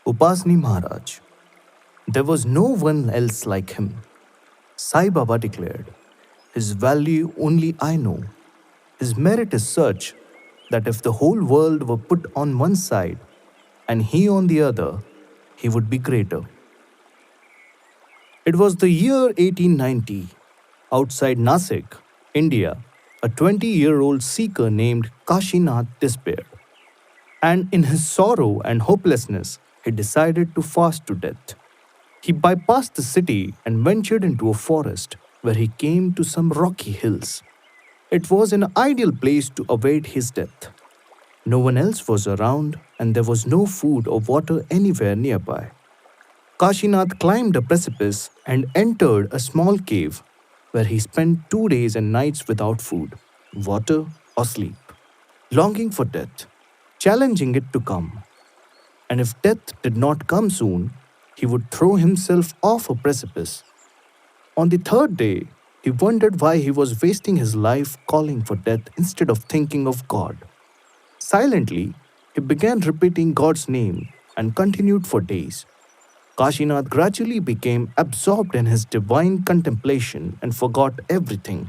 Upasni Maharaj. There was no one else like him. Sai Baba declared, "His value only I know. His merit is such that if the whole world were put on one side and he on the other, he would be greater." It was the year 1890. Outside Nasik, India, a 20-year-old seeker named Kashinath despaired. And in his sorrow and hopelessness, he decided to fast to death. He bypassed the city and ventured into a forest where he came to some rocky hills. It was an ideal place to await his death. No one else was around, and there was no food or water anywhere nearby. Kashinath climbed a precipice and entered a small cave where he spent 2 days and nights without food, water, or sleep, longing for death, challenging it to come. And if death did not come soon, he would throw himself off a precipice. On the third day, he wondered why he was wasting his life calling for death instead of thinking of God. Silently, he began repeating God's name and continued for days. Kashinath gradually became absorbed in his divine contemplation and forgot everything: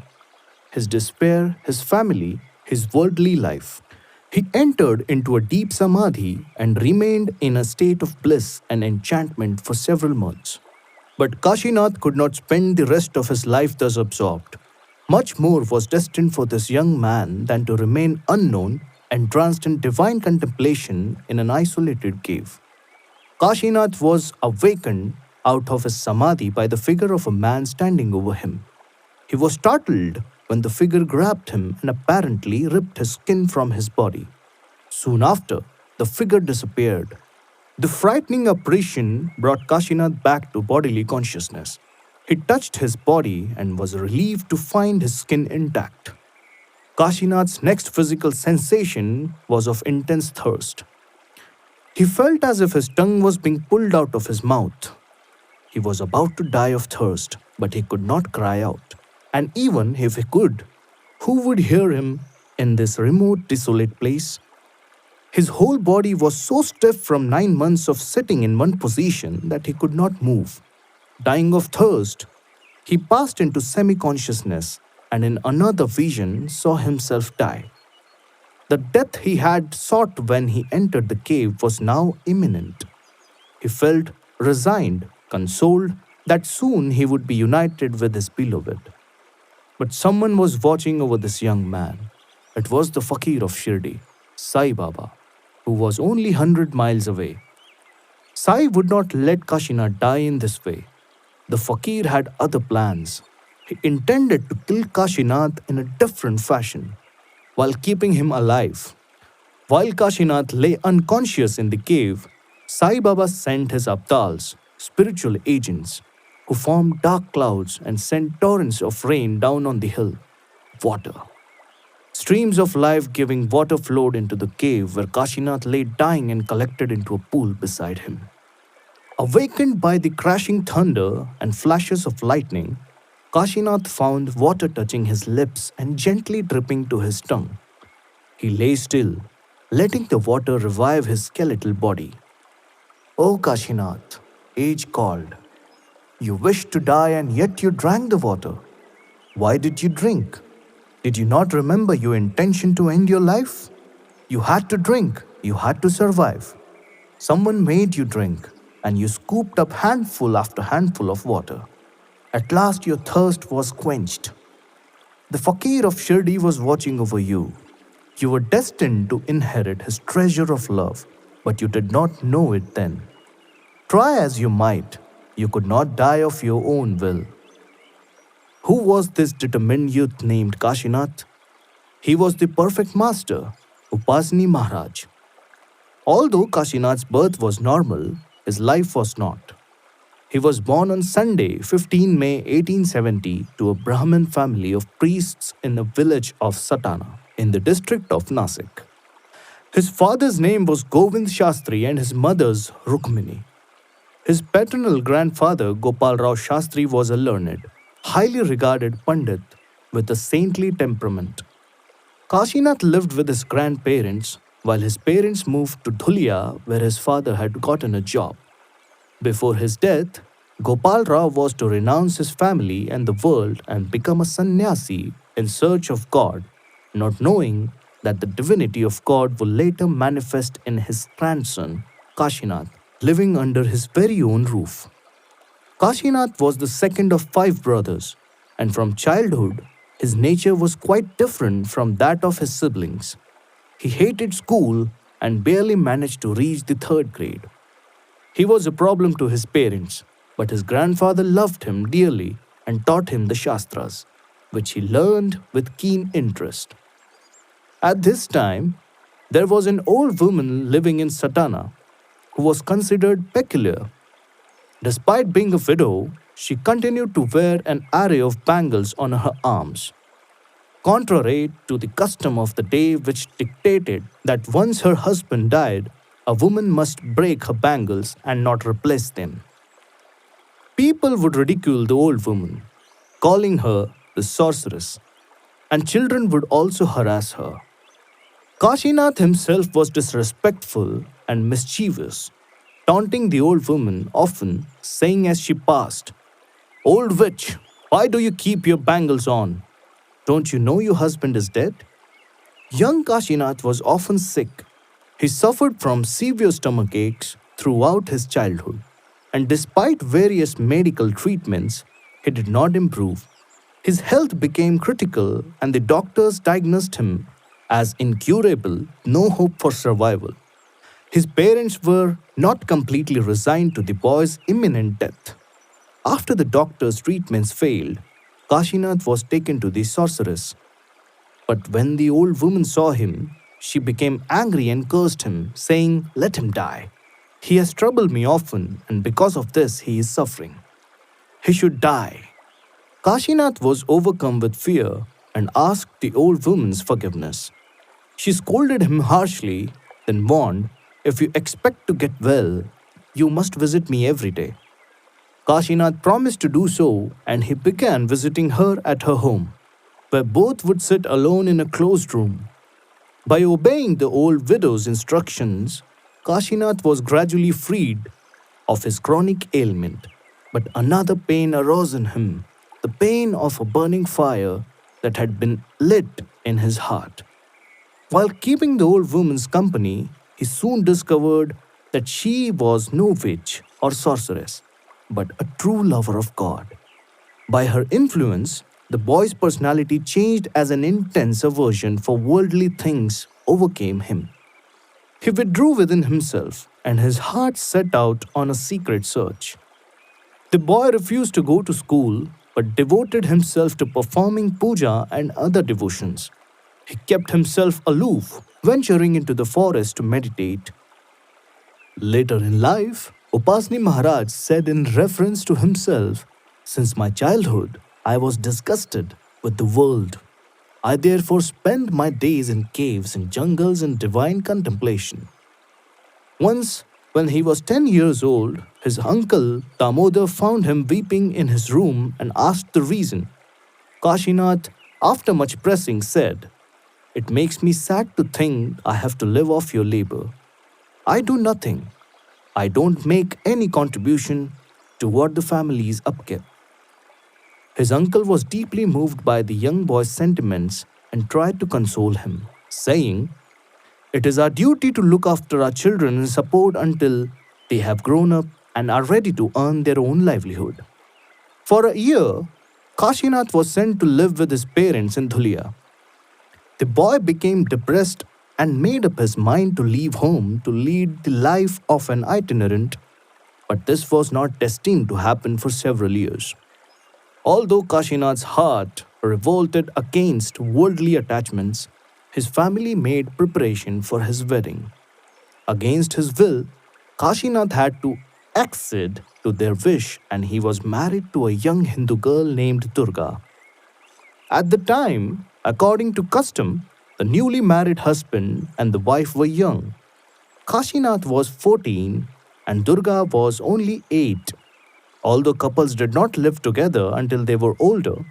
his despair, his family, his worldly life. He entered into a deep samadhi and remained in a state of bliss and enchantment for several months. But Kashinath could not spend the rest of his life thus absorbed. Much more was destined for this young man than to remain unknown, entranced in divine contemplation in an isolated cave. Kashinath was awakened out of his samadhi by the figure of a man standing over him. He was startled when the figure grabbed him and apparently ripped his skin from his body. Soon after, the figure disappeared. The frightening apparition brought Kashinath back to bodily consciousness. He touched his body and was relieved to find his skin intact. Kashinath's next physical sensation was of intense thirst. He felt as if his tongue was being pulled out of his mouth. He was about to die of thirst, but he could not cry out. And even if he could, who would hear him in this remote, desolate place? His whole body was so stiff from 9 months of sitting in one position that he could not move. Dying of thirst, he passed into semi consciousness and in another vision saw himself die. The death he had sought when he entered the cave was now imminent. He felt resigned, consoled that soon he would be united with his beloved. But someone was watching over this young man. It was the fakir of Shirdi, Sai Baba, who was only 100 miles away. Sai would not let Kashinath die in this way. The fakir had other plans. He intended to kill Kashinath in a different fashion, while keeping him alive. While Kashinath lay unconscious in the cave, Sai Baba sent his abdals, spiritual agents, who formed dark clouds and sent torrents of rain down on the hill. Water. Streams of life-giving water flowed into the cave where Kashinath lay dying and collected into a pool beside him. Awakened by the crashing thunder and flashes of lightning, Kashinath found water touching his lips and gently dripping to his tongue. He lay still, letting the water revive his skeletal body. "O Kashinath," age called, "you wished to die and yet you drank the water. Why did you drink? Did you not remember your intention to end your life? You had to drink, you had to survive. Someone made you drink, and you scooped up handful after handful of water. At last your thirst was quenched. The fakir of Shirdi was watching over you. You were destined to inherit his treasure of love, but you did not know it then. Try as you might, you could not die of your own will." Who was this determined youth named Kashinath? He was the perfect master, Upasni Maharaj. Although Kashinath's birth was normal, his life was not. He was born on Sunday, 15 May 1870, to a Brahmin family of priests in the village of Satana, in the district of Nasik. His father's name was Govind Shastri and his mother's Rukmini. His paternal grandfather, Gopal Rao Shastri, was a learned, highly regarded Pandit with a saintly temperament. Kashinath lived with his grandparents, while his parents moved to Dhulia, where his father had gotten a job. Before his death, Gopal Rao was to renounce his family and the world and become a sannyasi in search of God, not knowing that the divinity of God will later manifest in his grandson, Kashinath, living under his very own roof. Kashinath was the second of five brothers, and from childhood, his nature was quite different from that of his siblings. He hated school and barely managed to reach the third grade. He was a problem to his parents, but his grandfather loved him dearly and taught him the Shastras, which he learned with keen interest. At this time, there was an old woman living in Satana who was considered peculiar. Despite being a widow, she continued to wear an array of bangles on her arms, contrary to the custom of the day, which dictated that once her husband died, a woman must break her bangles and not replace them. People would ridicule the old woman, calling her the sorceress, and children would also harass her. Kashinath himself was disrespectful and mischievous, taunting the old woman often, saying as she passed, "Old witch, why do you keep your bangles on? Don't you know your husband is dead?" Young Kashinath was often sick. He suffered from severe stomach aches throughout his childhood, and despite various medical treatments, he did not improve. His health became critical, and the doctors diagnosed him as incurable, no hope for survival. His parents were not completely resigned to the boy's imminent death. After the doctor's treatments failed, Kashinath was taken to the sorceress. But when the old woman saw him, she became angry and cursed him, saying, "Let him die. He has troubled me often, and because of this he is suffering. He should die." Kashinath was overcome with fear and asked the old woman's forgiveness. She scolded him harshly, then warned, "If you expect to get well, you must visit me every day." Kashinath promised to do so, and he began visiting her at her home, where both would sit alone in a closed room. By obeying the old widow's instructions, Kashinath was gradually freed of his chronic ailment. But another pain arose in him, the pain of a burning fire that had been lit in his heart. While keeping the old woman's company, he soon discovered that she was no witch or sorceress, but a true lover of God. By her influence, the boy's personality changed as an intense aversion for worldly things overcame him. He withdrew within himself, and his heart set out on a secret search. The boy refused to go to school but devoted himself to performing puja and other devotions. He kept himself aloof, venturing into the forest to meditate. Later in life, Upasni Maharaj said in reference to himself, "Since my childhood, I was disgusted with the world. I therefore spent my days in caves and jungles in divine contemplation." Once, when he was 10 years old, his uncle Damodar found him weeping in his room and asked the reason. Kashinath, after much pressing, said, "It makes me sad to think I have to live off your labor. I do nothing. I don't make any contribution toward the family's upkeep." His uncle was deeply moved by the young boy's sentiments and tried to console him, saying, "It is our duty to look after our children and support until they have grown up and are ready to earn their own livelihood." For a year, Kashinath was sent to live with his parents in Dhulia. The boy became depressed and made up his mind to leave home to lead the life of an itinerant, but this was not destined to happen for several years. Although Kashinath's heart revolted against worldly attachments, his family made preparation for his wedding. Against his will, Kashinath had to accede to their wish, and he was married to a young Hindu girl named Durga. At the time, according to custom, the newly married husband and the wife were young. Kashinath was 14 and Durga was only 8. Although couples did not live together until they were older,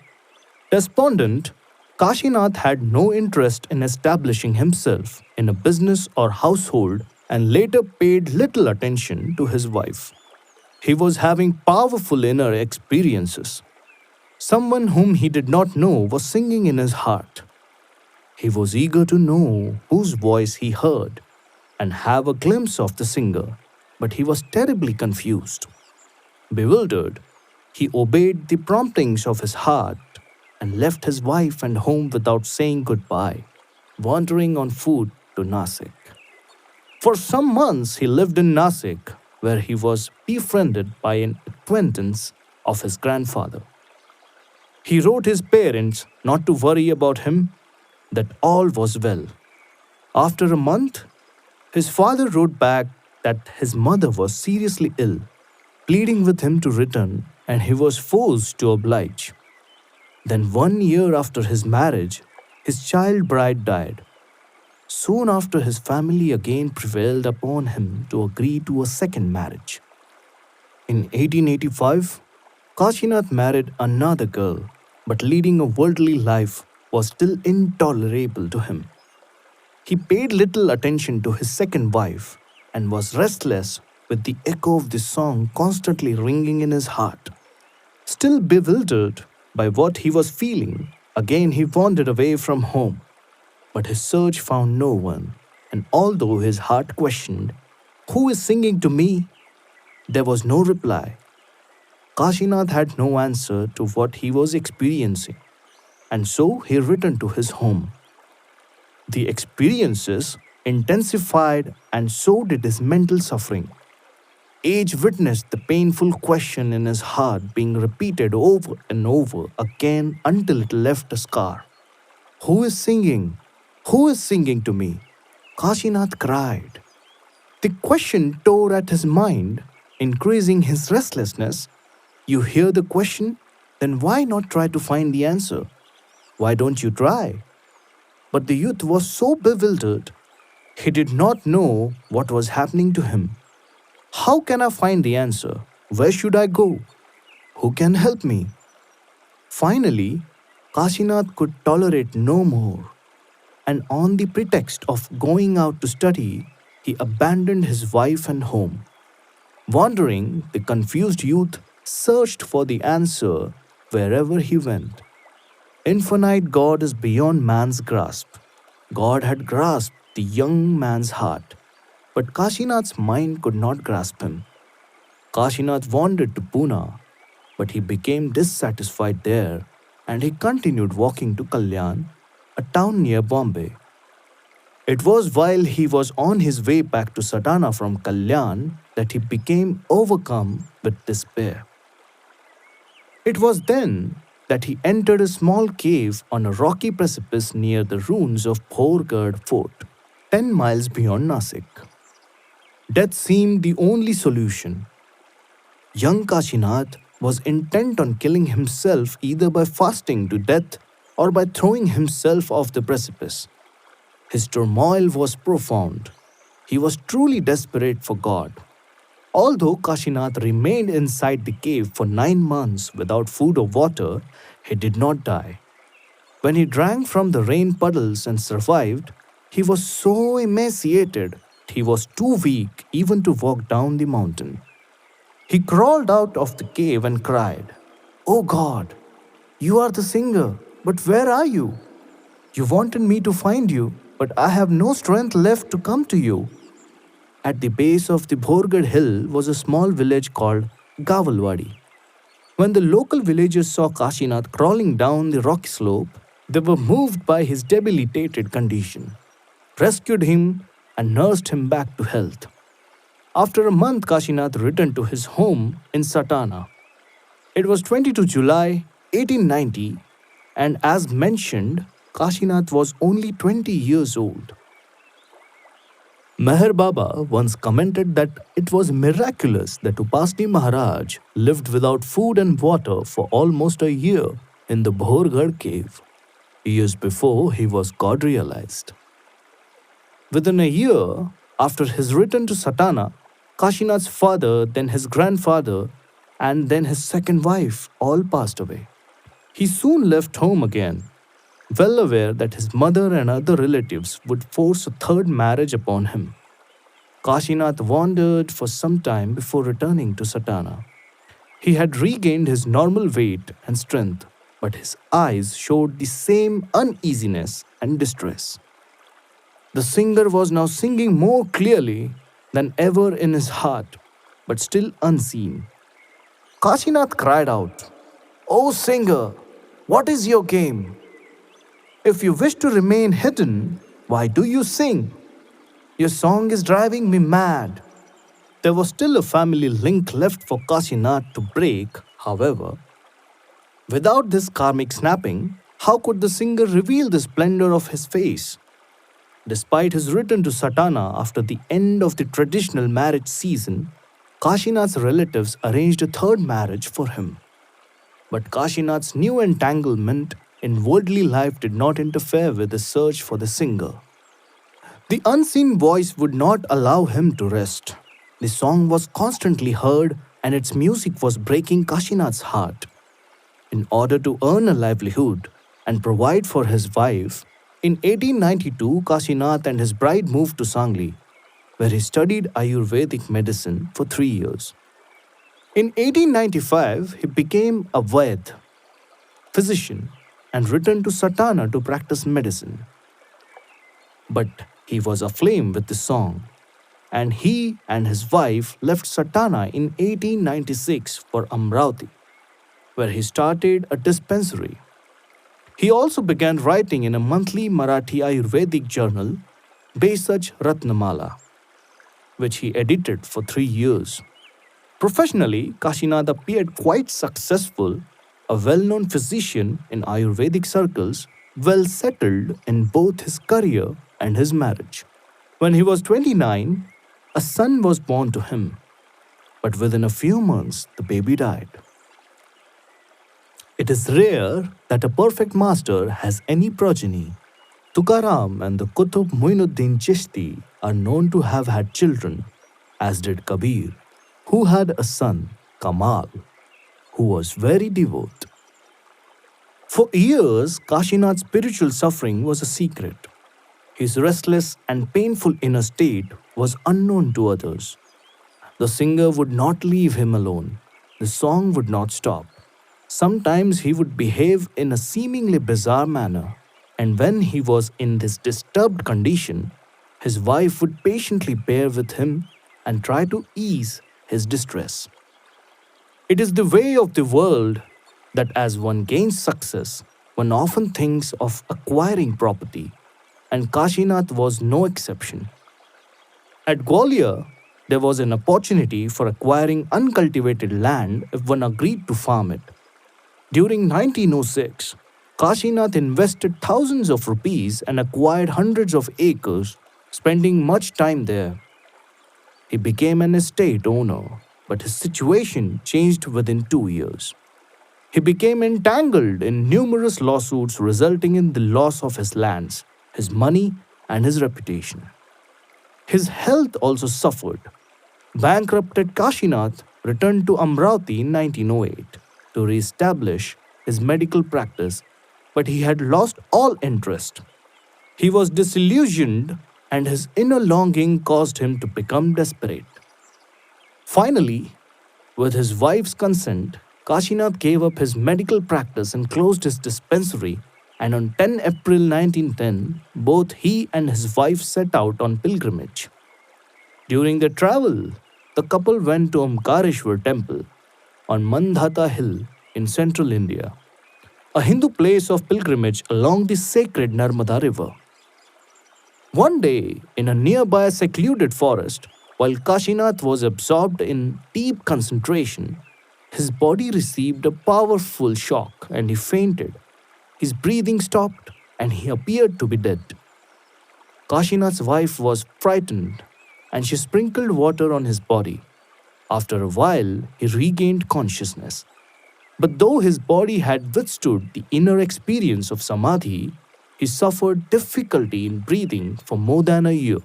despondent, Kashinath had no interest in establishing himself in a business or household and later paid little attention to his wife. He was having powerful inner experiences. Someone whom he did not know was singing in his heart. He was eager to know whose voice he heard and have a glimpse of the singer, but he was terribly confused. Bewildered, he obeyed the promptings of his heart and left his wife and home without saying goodbye, wandering on foot to Nasik. For some months, he lived in Nasik, where he was befriended by an acquaintance of his grandfather. He wrote his parents not to worry about him, that all was well. After a month, his father wrote back that his mother was seriously ill, pleading with him to return, and he was forced to oblige. Then, 1 year after his marriage, his child bride died. Soon after, his family again prevailed upon him to agree to a second marriage. In 1885, Kashinath married another girl, but leading a worldly life was still intolerable to him. He paid little attention to his second wife and was restless with the echo of the song constantly ringing in his heart. Still bewildered by what he was feeling, again he wandered away from home. But his search found no one, and although his heart questioned, "Who is singing to me?" there was no reply. Kashinath had no answer to what he was experiencing, and so he returned to his home. The experiences intensified, and so did his mental suffering. Age witnessed the painful question in his heart being repeated over and over again until it left a scar. "Who is singing? Who is singing to me?" Kashinath cried. The question tore at his mind, increasing his restlessness. You hear the question? Then why not try to find the answer? Why don't you try? But the youth was so bewildered, he did not know what was happening to him. How can I find the answer? Where should I go? Who can help me? Finally, Kashinath could tolerate no more, and on the pretext of going out to study, he abandoned his wife and home. Wandering, the confused youth searched for the answer wherever he went. Infinite God is beyond man's grasp. God had grasped the young man's heart, but Kashinath's mind could not grasp him. Kashinath wandered to Pune, but he became dissatisfied there and he continued walking to Kalyan, a town near Bombay. It was while he was on his way back to Satana from Kalyan that he became overcome with despair. It was then that he entered a small cave on a rocky precipice near the ruins of Bhorgarh Fort, 10 miles beyond Nasik. Death seemed the only solution. Young Kashinath was intent on killing himself either by fasting to death or by throwing himself off the precipice. His turmoil was profound. He was truly desperate for God. Although Kashinath remained inside the cave for 9 months without food or water, he did not die. When he drank from the rain puddles and survived, he was so emaciated he was too weak even to walk down the mountain. He crawled out of the cave and cried, "Oh God, you are the singer, but where are you? You wanted me to find you, but I have no strength left to come to you." At the base of the Bhorgarh hill was a small village called Gavalwadi. When the local villagers saw Kashinath crawling down the rocky slope, they were moved by his debilitated condition, rescued him, and nursed him back to health. After a month, Kashinath returned to his home in Satana. It was 22 July 1890, and as mentioned, Kashinath was only 20 years old. Meher Baba once commented that it was miraculous that Upasni Maharaj lived without food and water for almost a year in the Bhorgarh cave. Years before he was God realized. Within a year after his return to Satana, Kashinath's father, then his grandfather, and then his second wife all passed away. He soon left home again. well aware that his mother and other relatives would force a third marriage upon him. Kashinath wandered for some time before returning to Satana. He had regained his normal weight and strength, but his eyes showed the same uneasiness and distress. The singer was now singing more clearly than ever in his heart, but still unseen. Kashinath cried out, "O singer, what is your game? If you wish to remain hidden, why do you sing? Your song is driving me mad." There was still a family link left for Kashinath to break, however. Without this karmic snapping, how could the singer reveal the splendor of his face? Despite his return to Satana after the end of the traditional marriage season, Kashinath's relatives arranged a third marriage for him. But Kashinath's new entanglement in worldly life did not interfere with his search for the singer. The unseen voice would not allow him to rest. The song was constantly heard and its music was breaking Kashinath's heart. In order to earn a livelihood and provide for his wife, in 1892 Kashinath and his bride moved to Sangli, where he studied Ayurvedic medicine for 3 years. In 1895, he became a Vaid, physician, and returned to Satana to practice medicine. But he was aflame with the song, and he and his wife left Satana in 1896 for Amravati, where he started a dispensary. He also began writing in a monthly Marathi Ayurvedic journal, Besaj Ratnamala, which he edited for 3 years. Professionally, Kashinath appeared quite successful, a well known physician in Ayurvedic circles, well settled in both his career and his marriage. When he was 29, a son was born to him, but within a few months, the baby died. It is rare that a perfect master has any progeny. Tukaram and the Qutub Muinuddin Chishti are known to have had children, as did Kabir, who had a son, Kamal, who was very devout. For years, Kashinath's spiritual suffering was a secret. His restless and painful inner state was unknown to others. The singer would not leave him alone. The song would not stop. Sometimes he would behave in a seemingly bizarre manner, and when he was in this disturbed condition, his wife would patiently bear with him and try to ease his distress. It is the way of the world that as one gains success, one often thinks of acquiring property, and Kashinath was no exception. At Gwalior, there was an opportunity for acquiring uncultivated land if one agreed to farm it. During 1906, Kashinath invested thousands of rupees and acquired hundreds of acres, spending much time there. He became an estate owner, but his situation changed within 2 years. He became entangled in numerous lawsuits, resulting in the loss of his lands, his money, and his reputation. His health also suffered. Bankrupted Kashinath returned to Amravati in 1908 to re-establish his medical practice, but he had lost all interest. He was disillusioned and his inner longing caused him to become desperate. Finally, with his wife's consent, Kashinath gave up his medical practice and closed his dispensary, and on 10 April 1910, both he and his wife set out on pilgrimage. During their travel, the couple went to Omkareshwar temple on Mandhata Hill in central India, a Hindu place of pilgrimage along the sacred Narmada River. One day, in a nearby secluded forest, while Kashinath was absorbed in deep concentration, his body received a powerful shock and he fainted. His breathing stopped and he appeared to be dead. Kashinath's wife was frightened and she sprinkled water on his body. After a while, he regained consciousness. But though his body had withstood the inner experience of samadhi, he suffered difficulty in breathing for more than a year.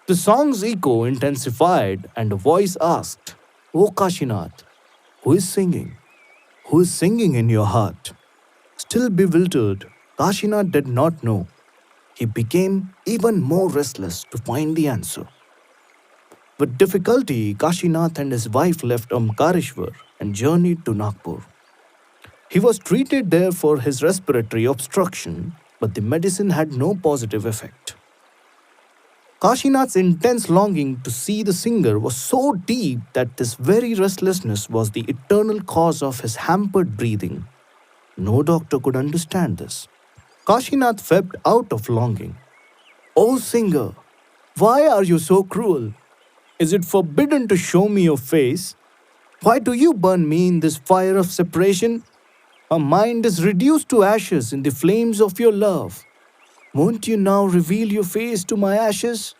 The song's echo intensified and a voice asked, "O Kashinath, who is singing? Who is singing in your heart?" Still bewildered, Kashinath did not know. He became even more restless to find the answer. With difficulty, Kashinath and his wife left Omkareshwar and journeyed to Nagpur. He was treated there for his respiratory obstruction, but the medicine had no positive effect. Kashinath's intense longing to see the singer was so deep that this very restlessness was the eternal cause of his hampered breathing. No doctor could understand this. Kashinath wept out of longing. "O singer, why are you so cruel? Is it forbidden to show me your face? Why do you burn me in this fire of separation? My mind is reduced to ashes in the flames of your love. Won't you now reveal your face to my ashes?"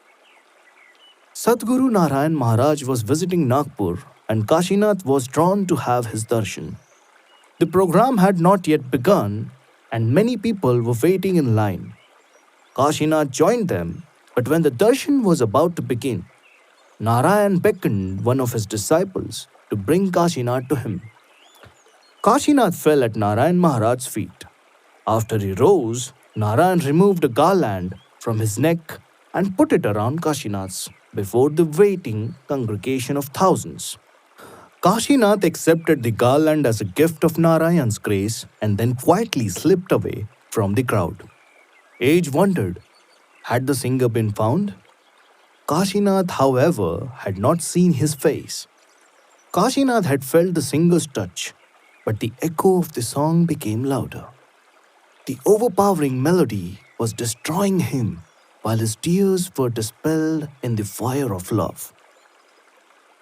Sadguru Narayan Maharaj was visiting Nagpur and Kashinath was drawn to have his darshan. The program had not yet begun and many people were waiting in line. Kashinath joined them, but when the darshan was about to begin, Narayan beckoned one of his disciples to bring Kashinath to him. Kashinath fell at Narayan Maharaj's feet. After he rose, Narayan removed a garland from his neck and put it around Kashinath's before the waiting congregation of thousands. Kashinath accepted the garland as a gift of Narayan's grace and then quietly slipped away from the crowd. Age wondered, had the singer been found? Kashinath, however, had not seen his face. Kashinath had felt the singer's touch, but the echo of the song became louder. The overpowering melody was destroying him, while his tears were dispelled in the fire of love.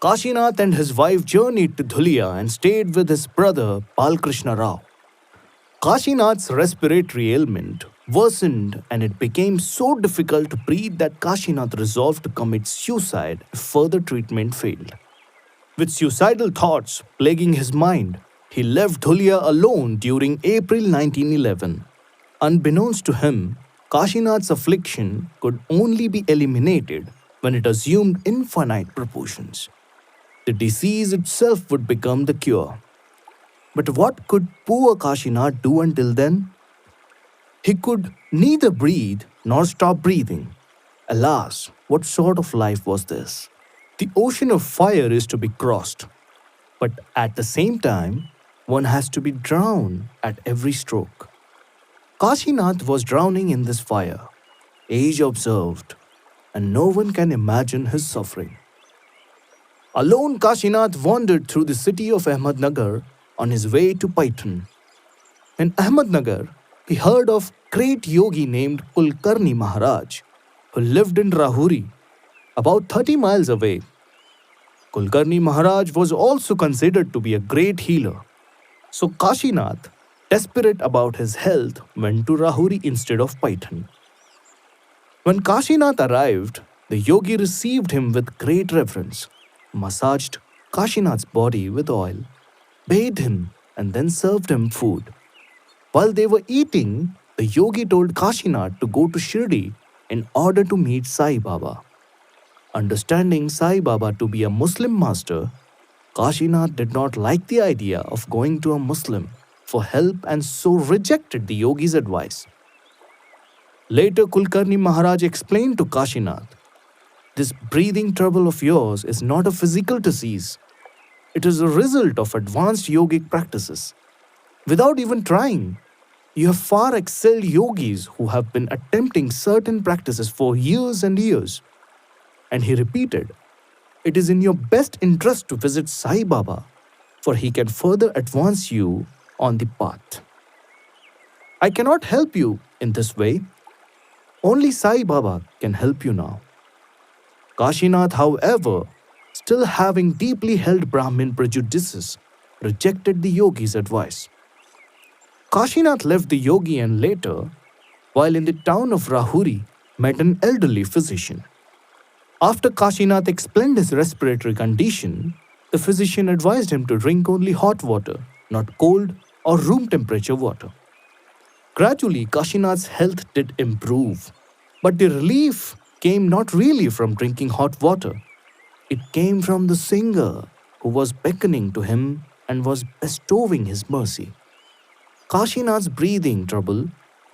Kashinath and his wife journeyed to Dhulia and stayed with his brother Balkrishna Rao. Kashinath's respiratory ailment worsened and it became so difficult to breathe that Kashinath resolved to commit suicide if further treatment failed. With suicidal thoughts plaguing his mind, he left Dhulia alone during April 1911. Unbeknownst to him, Kashinath's affliction could only be eliminated when it assumed infinite proportions. The disease itself would become the cure. But what could poor Kashinath do until then? He could neither breathe nor stop breathing. Alas, what sort of life was this? The ocean of fire is to be crossed, but at the same time, one has to be drowned at every stroke. Kashinath was drowning in this fire. Age observed, and no one can imagine his suffering. Alone, Kashinath wandered through the city of Ahmednagar on his way to Paitan. In Ahmednagar, he heard of great yogi named Kulkarni Maharaj, who lived in Rahuri, about 30 miles away. Kulkarni Maharaj was also considered to be a great healer. So Kashinath, desperate about his health, went to Rahuri instead of Paitan. When Kashinath arrived, the yogi received him with great reverence, massaged Kashinath's body with oil, bathed him, and then served him food. While they were eating, the yogi told Kashinath to go to Shirdi in order to meet Sai Baba. Understanding Sai Baba to be a Muslim master, Kashinath did not like the idea of going to a Muslim for help and so rejected the yogi's advice. Later, Kulkarni Maharaj explained to Kashinath, "This breathing trouble of yours is not a physical disease. It is a result of advanced yogic practices. Without even trying, you have far excelled yogis who have been attempting certain practices for years and years." And he repeated, "It is in your best interest to visit Sai Baba, for he can further advance you on the path. I cannot help you in this way. Only Sai Baba can help you now." Kashinath, however, still having deeply held Brahmin prejudices, rejected the yogi's advice. Kashinath left the yogi and later, while in the town of Rahuri, met an elderly physician. After Kashinath explained his respiratory condition, the physician advised him to drink only hot water, not cold or room temperature water. Gradually, Kashinath's health did improve, but the relief came not really from drinking hot water. It came from the singer who was beckoning to him and was bestowing his mercy. Kashinath's breathing trouble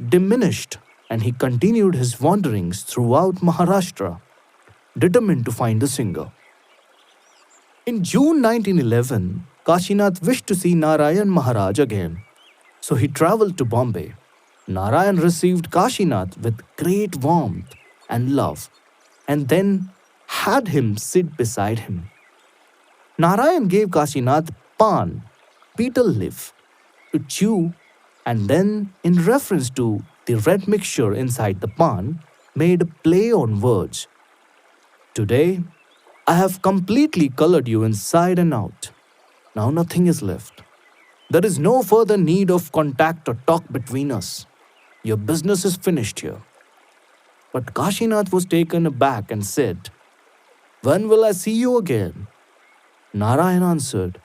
diminished and he continued his wanderings throughout Maharashtra, determined to find the singer. In June 1911, Kashinath wished to see Narayan Maharaj again, so he traveled to Bombay. Narayan received Kashinath with great warmth and love and then had him sit beside him. Narayan gave Kashinath pan, betel leaf, to chew and then, in reference to the red mixture inside the pan, made a play on words. Today, I have completely colored you inside and out. Now nothing is left. There is no further need of contact or talk between us. Your business is finished here. But Kashinath was taken aback and said, When will I see you again? Narayan answered,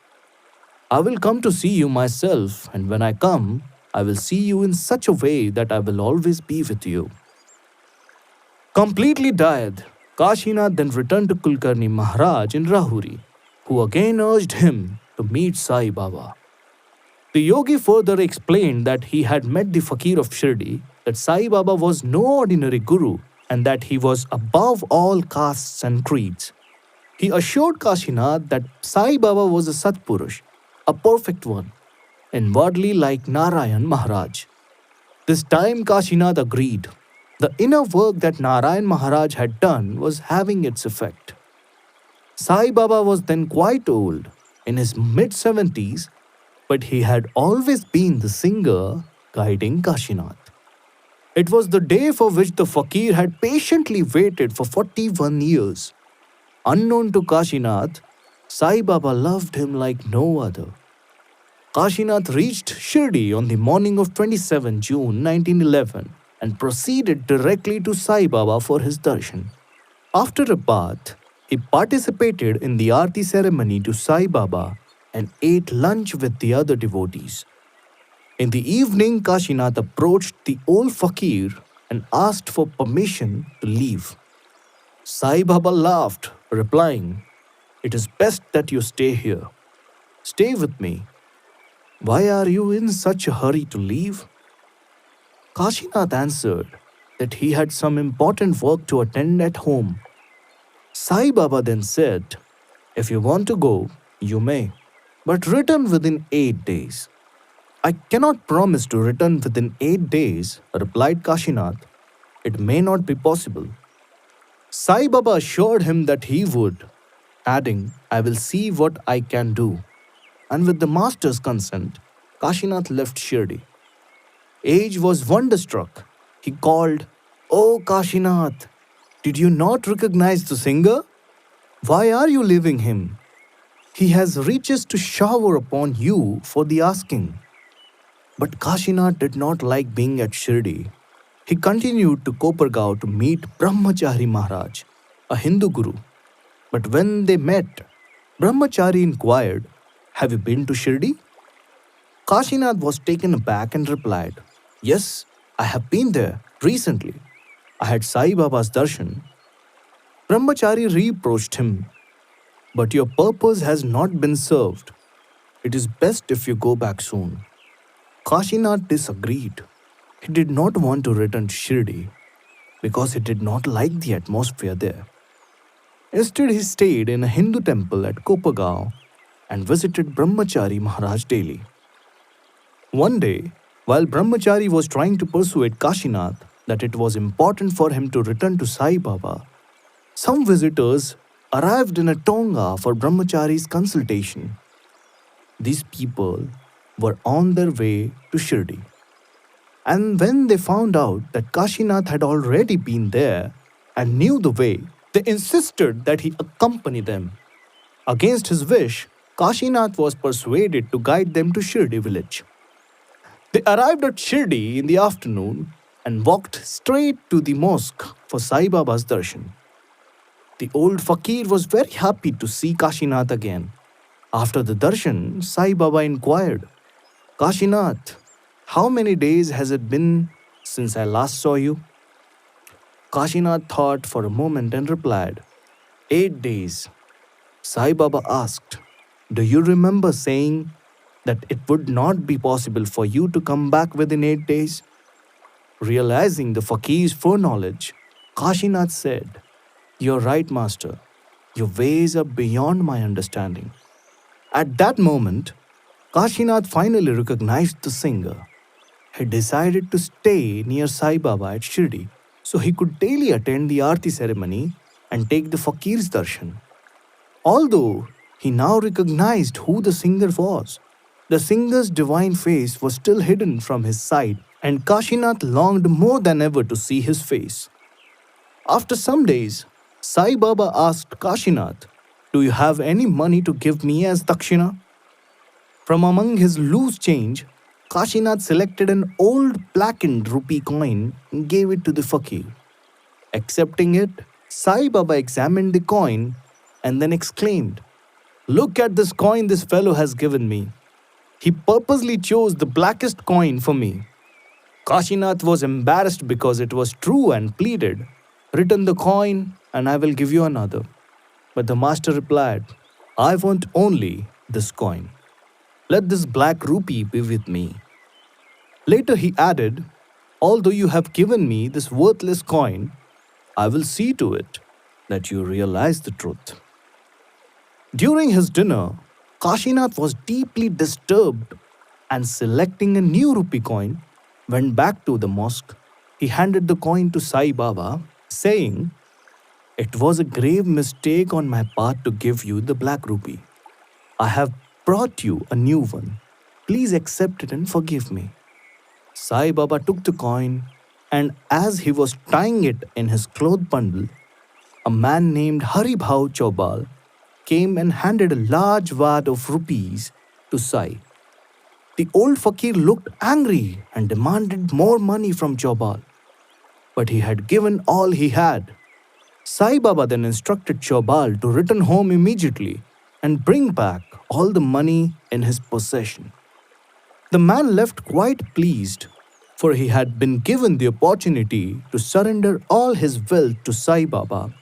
I will come to see you myself, and when I come, I will see you in such a way that I will always be with you. Completely died, Kashinath then returned to Kulkarni Maharaj in Rahuri, who again urged him to meet Sai Baba. The yogi further explained that he had met the fakir of Shirdi, that Sai Baba was no ordinary guru, and that he was above all castes and creeds. He assured Kashinath that Sai Baba was a Satpurush, a perfect one, inwardly like Narayan Maharaj. This time Kashinath agreed. The inner work that Narayan Maharaj had done was having its effect. Sai Baba was then quite old, in his mid 70s, but he had always been the singer guiding Kashinath. It was the day for which the fakir had patiently waited for 41 years. Unknown to Kashinath, Sai Baba loved him like no other. Kashinath reached Shirdi on the morning of 27 June 1911 and proceeded directly to Sai Baba for his darshan. After a bath, he participated in the Aarti ceremony to Sai Baba and ate lunch with the other devotees. In the evening, Kashinath approached the old fakir and asked for permission to leave. Sai Baba laughed, replying, It is best that you stay here. Stay with me. Why are you in such a hurry to leave? Kashinath answered that he had some important work to attend at home. Sai Baba then said, If you want to go, you may, but return within 8 days. I cannot promise to return within 8 days, replied Kashinath. It may not be possible. Sai Baba assured him that he would, adding, I will see what I can do. And with the master's consent, Kashinath left Shirdi. Age was wonderstruck. He called, Oh Kashinath, did you not recognize the singer? Why are you leaving him? He has riches to shower upon you for the asking. But Kashinath did not like being at Shirdi. He continued to Kopargaon to meet Brahmachari Maharaj, a Hindu guru. But when they met, Brahmachari inquired, Have you been to Shirdi? Kashinath was taken aback and replied, Yes, I have been there recently. I had Sai Baba's darshan. Brahmachari reproached him, But your purpose has not been served. It is best if you go back soon. Kashinath disagreed. He did not want to return to Shirdi because he did not like the atmosphere there. Instead, he stayed in a Hindu temple at Kopargaon and visited Brahmachari Maharaj daily. One day, while Brahmachari was trying to persuade Kashinath that it was important for him to return to Sai Baba, some visitors arrived in a tonga for Brahmachari's consultation. These people were on their way to Shirdi. And when they found out that Kashinath had already been there and knew the way, they insisted that he accompany them. Against his wish, Kashinath was persuaded to guide them to Shirdi village. They arrived at Shirdi in the afternoon and walked straight to the mosque for Sai Baba's darshan. The old fakir was very happy to see Kashinath again. After the darshan, Sai Baba inquired, Kashinath, how many days has it been since I last saw you? Kashinath thought for a moment and replied, 8 days. Sai Baba asked, Do you remember saying that it would not be possible for you to come back within 8 days? Realizing the fakir's foreknowledge, Kashinath said, "You're right, master. Your ways are beyond my understanding." At that moment, Kashinath finally recognized the singer. He decided to stay near Sai Baba at Shirdi so he could daily attend the Aarti ceremony and take the fakir's darshan. Although he now recognized who the singer was, the singer's divine face was still hidden from his sight, and Kashinath longed more than ever to see his face. After some days, Sai Baba asked Kashinath, "Do you have any money to give me as dakshina?" From among his loose change, Kashinath selected an old blackened rupee coin and gave it to the fakir. Accepting it, Sai Baba examined the coin and then exclaimed, "Look at this coin this fellow has given me. He purposely chose the blackest coin for me." Kashinath was embarrassed because it was true and pleaded, "Return the coin and I will give you another." But the master replied, "I want only this coin. Let this black rupee be with me." Later he added, "Although you have given me this worthless coin, I will see to it that you realize the truth." During his dinner, Kashinath was deeply disturbed and selecting a new rupee coin, went back to the mosque. He handed the coin to Sai Baba, saying, "It was a grave mistake on my part to give you the black rupee. I have brought you a new one. Please accept it and forgive me." Sai Baba took the coin, and as he was tying it in his cloth bundle, a man named Haribhau Chaubal came and handed a large wad of rupees to Sai. The old fakir looked angry and demanded more money from Chaubal, but he had given all he had. Sai Baba then instructed Chaubal to return home immediately and bring back all the money in his possession. The man left quite pleased, for he had been given the opportunity to surrender all his wealth to Sai Baba.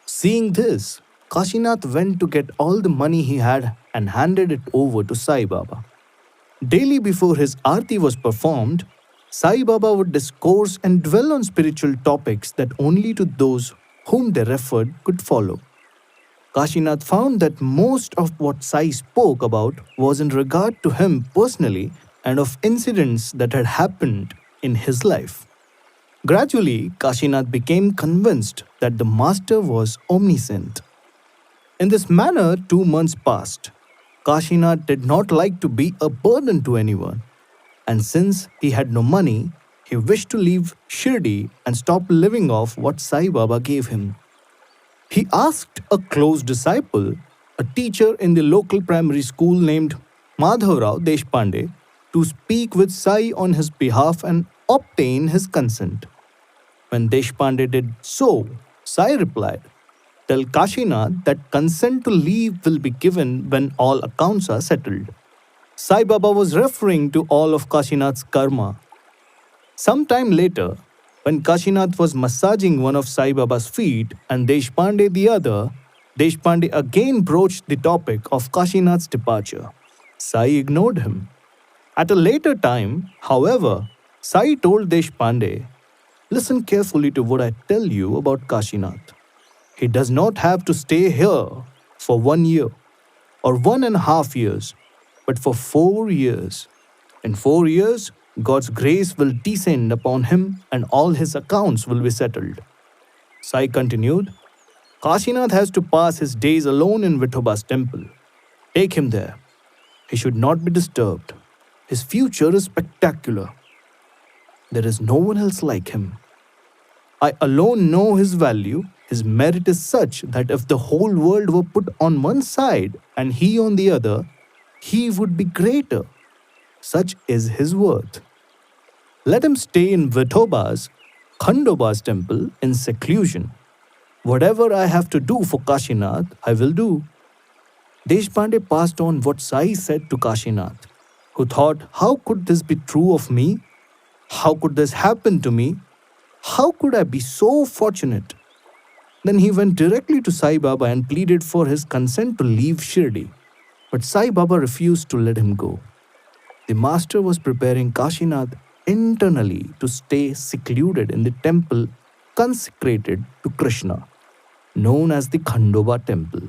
Seeing this, Kashinath went to get all the money he had and handed it over to Sai Baba. Daily before his aarti was performed, Sai Baba would discourse and dwell on spiritual topics that only to those whom they referred could follow. Kashinath found that most of what Sai spoke about was in regard to him personally and of incidents that had happened in his life. Gradually, Kashinath became convinced that the master was omniscient. In this manner, 2 months passed. Kashinath did not like to be a burden to anyone, and since he had no money, he wished to leave Shirdi and stop living off what Sai Baba gave him. He asked a close disciple, a teacher in the local primary school named Madhavrao Deshpande, to speak with Sai on his behalf and obtain his consent. When Deshpande did so, Sai replied, "Tell Kashinath that consent to leave will be given when all accounts are settled." Sai Baba was referring to all of Kashinath's karma. Sometime later, when Kashinath was massaging one of Sai Baba's feet and Deshpande the other, Deshpande again broached the topic of Kashinath's departure. Sai ignored him. At a later time, however, Sai told Deshpande, "Listen carefully to what I tell you about Kashinath. He does not have to stay here for 1 year or 1.5 years, but for 4 years. In 4 years, God's grace will descend upon him and all his accounts will be settled." Sai continued, "Kashinath has to pass his days alone in Vithoba's temple. Take him there. He should not be disturbed. His future is spectacular. There is no one else like him. I alone know his value. His merit is such that if the whole world were put on one side and he on the other, he would be greater. Such is his worth. Let him stay in Vithoba's, Khandoba's temple in seclusion. Whatever I have to do for Kashinath, I will do." Deshpande passed on what Sai said to Kashinath, who thought, "How could this be true of me? How could this happen to me? How could I be so fortunate?" Then he went directly to Sai Baba and pleaded for his consent to leave Shirdi. But Sai Baba refused to let him go. The master was preparing Kashinath internally to stay secluded in the temple consecrated to Krishna, known as the Khandoba temple.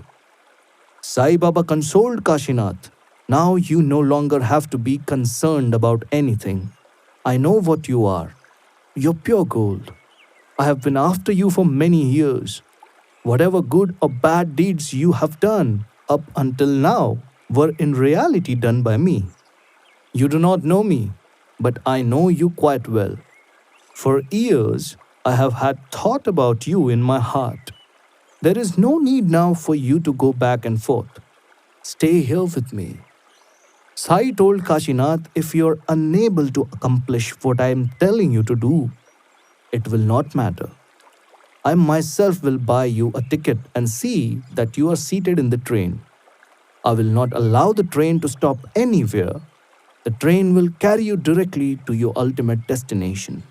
Sai Baba consoled Kashinath. Now you no longer have to be concerned about anything. I know what you are. You're pure gold. I have been after you for many years. Whatever good or bad deeds you have done up until now were in reality done by me. You do not know me, but I know you quite well. For years, I have had thought about you in my heart. There is no need now for you to go back and forth. Stay here with me. Sai told Kashinath, if you are unable to accomplish what I am telling you to do, it will not matter. I myself will buy you a ticket and see that you are seated in the train. I will not allow the train to stop anywhere. The train will carry you directly to your ultimate destination.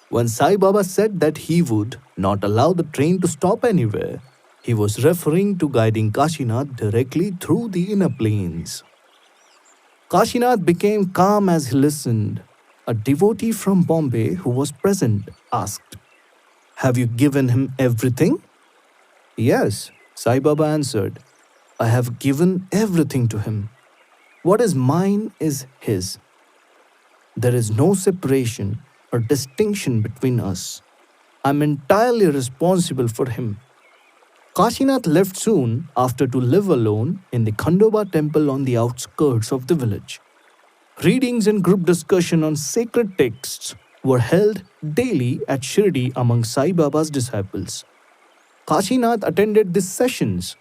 When Sai Baba said that he would not allow the train to stop anywhere, he was referring to guiding Kashinath directly through the inner planes. Kashinath became calm as he listened. A devotee from Bombay who was present asked, have you given him everything? Yes, Sai Baba answered. I have given everything to him. What is mine is his. There is no separation or distinction between us. I am entirely responsible for him. Kashinath left soon after to live alone in the Khandoba temple on the outskirts of the village. Readings and group discussion on sacred texts were held daily at Shirdi among Sai Baba's disciples. Kashinath attended these sessions.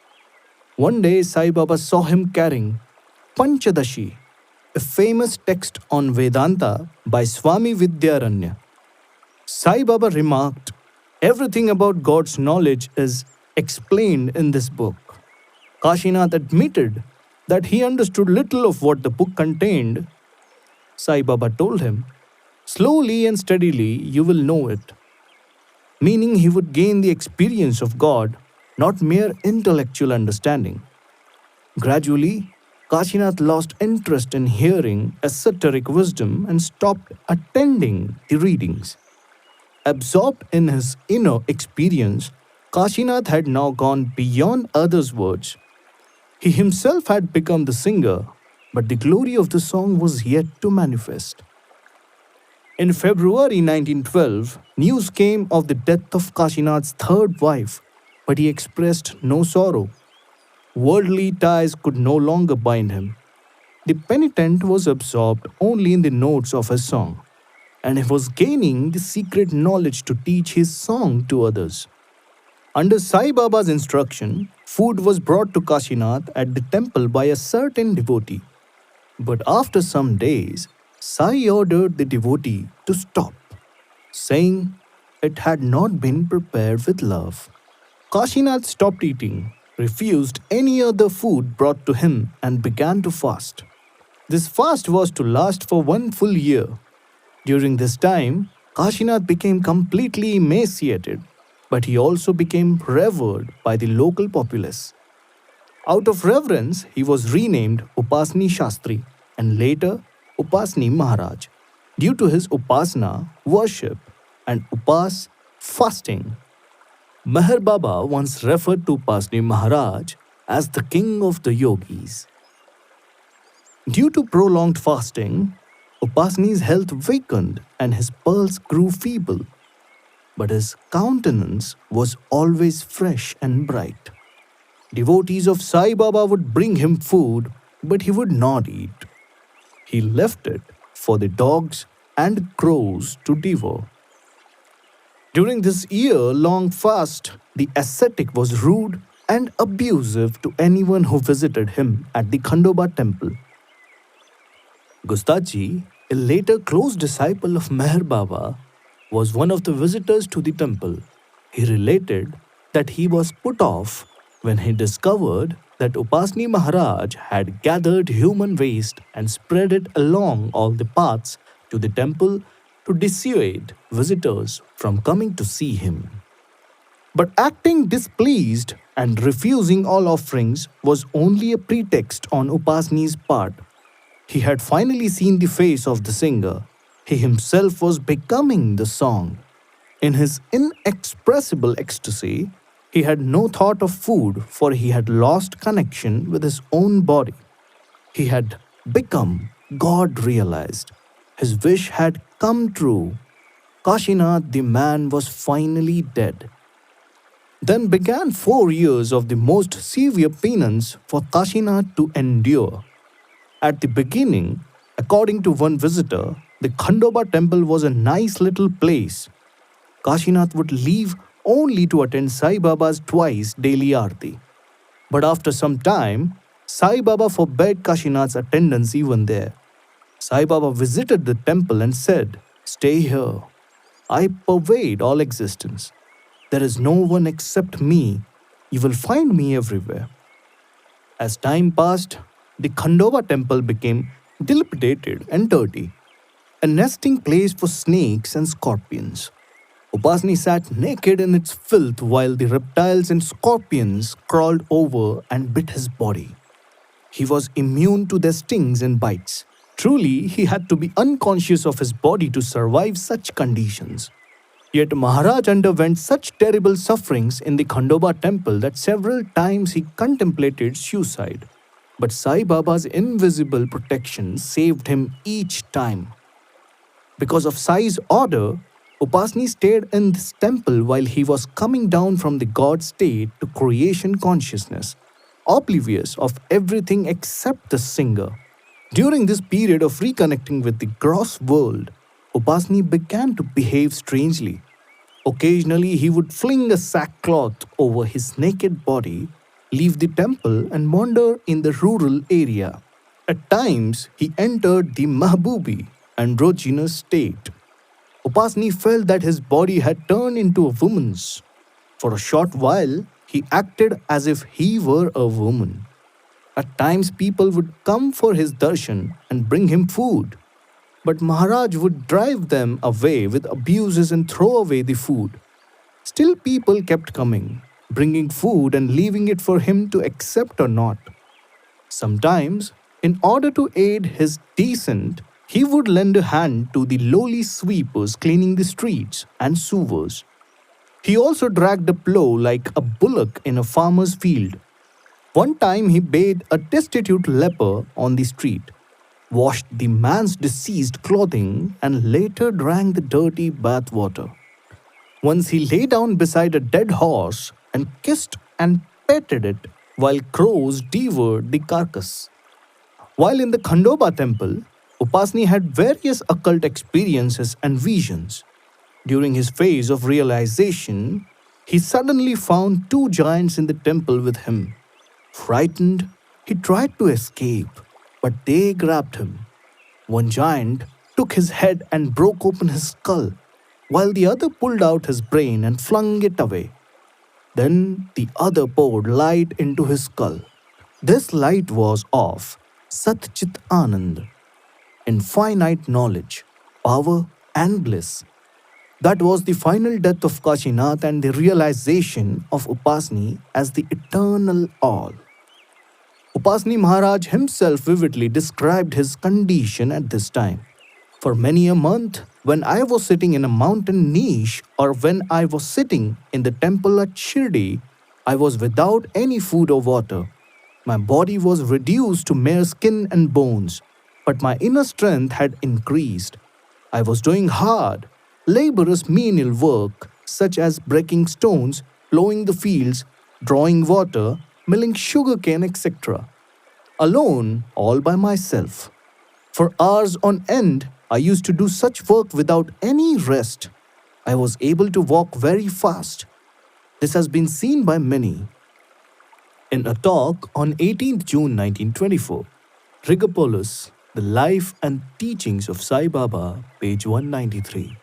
One day, Sai Baba saw him carrying Panchadashi, a famous text on Vedanta by Swami Vidyaranya. Sai Baba remarked, everything about God's knowledge is explained in this book. Kashinath admitted that he understood little of what the book contained. Sai Baba told him, slowly and steadily you will know it. Meaning he would gain the experience of God, not mere intellectual understanding. Gradually, Kashinath lost interest in hearing esoteric wisdom and stopped attending the readings. Absorbed in his inner experience, Kashinath had now gone beyond others' words. He himself had become the singer, but the glory of the song was yet to manifest. In February 1912, news came of the death of Kashinath's third wife, but he expressed no sorrow. Worldly ties could no longer bind him. The penitent was absorbed only in the notes of his song, and he was gaining the secret knowledge to teach his song to others. Under Sai Baba's instruction, food was brought to Kashinath at the temple by a certain devotee. But after some days, Sai ordered the devotee to stop, saying it had not been prepared with love. Kashinath stopped eating, refused any other food brought to him, and began to fast. This fast was to last for 1 full year. During this time, Kashinath became completely emaciated, but he also became revered by the local populace. Out of reverence, he was renamed Upasni Shastri and later Upasni Maharaj due to his Upasna, worship, and Upas, fasting. Meher Baba once referred to Upasni Maharaj as the king of the yogis. Due to prolonged fasting, Upasni's health weakened and his pulse grew feeble, but his countenance was always fresh and bright. Devotees of Sai Baba would bring him food, but he would not eat. He left it for the dogs and crows to devour. During this year-long fast, the ascetic was rude and abusive to anyone who visited him at the Khandoba temple. Gustaji, a later close disciple of Meher Baba, was one of the visitors to the temple. He related that he was put off when he discovered that Upasni Maharaj had gathered human waste and spread it along all the paths to the temple to dissuade visitors from coming to see him. But acting displeased and refusing all offerings was only a pretext on Upasni's part. He had finally seen the face of the singer. He himself was becoming the song. In his inexpressible ecstasy, he had no thought of food, for he had lost connection with his own body. He had become God realized. His wish had come true. Kashinath, the man, was finally dead. Then began 4 years of the most severe penance for Kashinath to endure. At the beginning, according to one visitor, the Khandoba temple was a nice little place. Kashinath would leave only to attend Sai Baba's twice daily aarti. But after some time, Sai Baba forbade Kashinath's attendance even there. Sai Baba visited the temple and said, "Stay here. I pervade all existence. There is no one except me. You will find me everywhere." As time passed, the Khandoba temple became dilapidated and dirty, a nesting place for snakes and scorpions. Upasni sat naked in its filth while the reptiles and scorpions crawled over and bit his body. He was immune to their stings and bites. Truly, he had to be unconscious of his body to survive such conditions. Yet Maharaj underwent such terrible sufferings in the Khandoba temple that several times he contemplated suicide. But Sai Baba's invisible protection saved him each time. Because of Sai's order, Upasni stayed in this temple while he was coming down from the God state to creation consciousness, oblivious of everything except the singer. During this period of reconnecting with the gross world, Upasni began to behave strangely. Occasionally, he would fling a sackcloth over his naked body, leave the temple, and wander in the rural area. At times, he entered the Mahbubi androgynous state. Upasni felt that his body had turned into a woman's. For a short while, he acted as if he were a woman. At times, people would come for his darshan and bring him food. But Maharaj would drive them away with abuses and throw away the food. Still, people kept coming, bringing food and leaving it for him to accept or not. Sometimes, in order to aid his descent, he would lend a hand to the lowly sweepers cleaning the streets and sewers. He also dragged a plough like a bullock in a farmer's field. One time he bathed a destitute leper on the street, washed the man's deceased clothing, and later drank the dirty bath water. Once he lay down beside a dead horse and kissed and petted it while crows devoured the carcass. While in the Khandoba temple, Upasni had various occult experiences and visions. During his phase of realization, he suddenly found two giants in the temple with him. Frightened, he tried to escape, but they grabbed him. One giant took his head and broke open his skull, while the other pulled out his brain and flung it away. Then the other poured light into his skull. This light was of Sat Chit Anand, infinite knowledge, power, and bliss. That was the final death of Kashinath and the realization of Upasni as the eternal all. Upasni Maharaj himself vividly described his condition at this time. For many a month, when I was sitting in a mountain niche or when I was sitting in the temple at Shirdi, I was without any food or water. My body was reduced to mere skin and bones, but my inner strength had increased. I was doing hard, laborious menial work such as breaking stones, plowing the fields, drawing water, milling sugarcane, etc. Alone, all by myself. For hours on end, I used to do such work without any rest. I was able to walk very fast. This has been seen by many. In a talk on 18th June 1924, Rigopolis, The Life and Teachings of Sai Baba, page 193.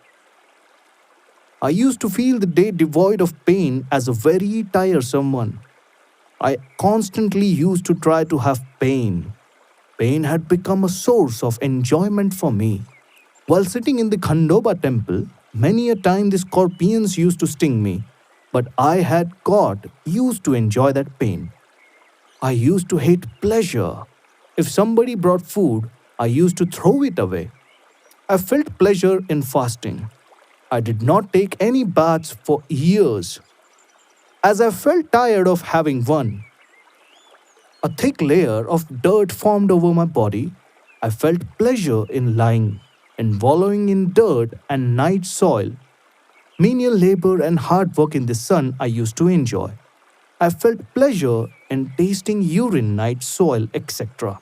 I used to feel the day devoid of pain as a very tiresome one. I constantly used to try to have pain. Pain had become a source of enjoyment for me. While sitting in the Khandoba temple, many a time the scorpions used to sting me, but I had got used to enjoy that pain. I used to hate pleasure. If somebody brought food, I used to throw it away. I felt pleasure in fasting. I did not take any baths for years, as I felt tired of having one. A thick layer of dirt formed over my body. I felt pleasure in lying and wallowing in dirt and night soil. Menial labor and hard work in the sun I used to enjoy. I felt pleasure in tasting urine, night soil, etc.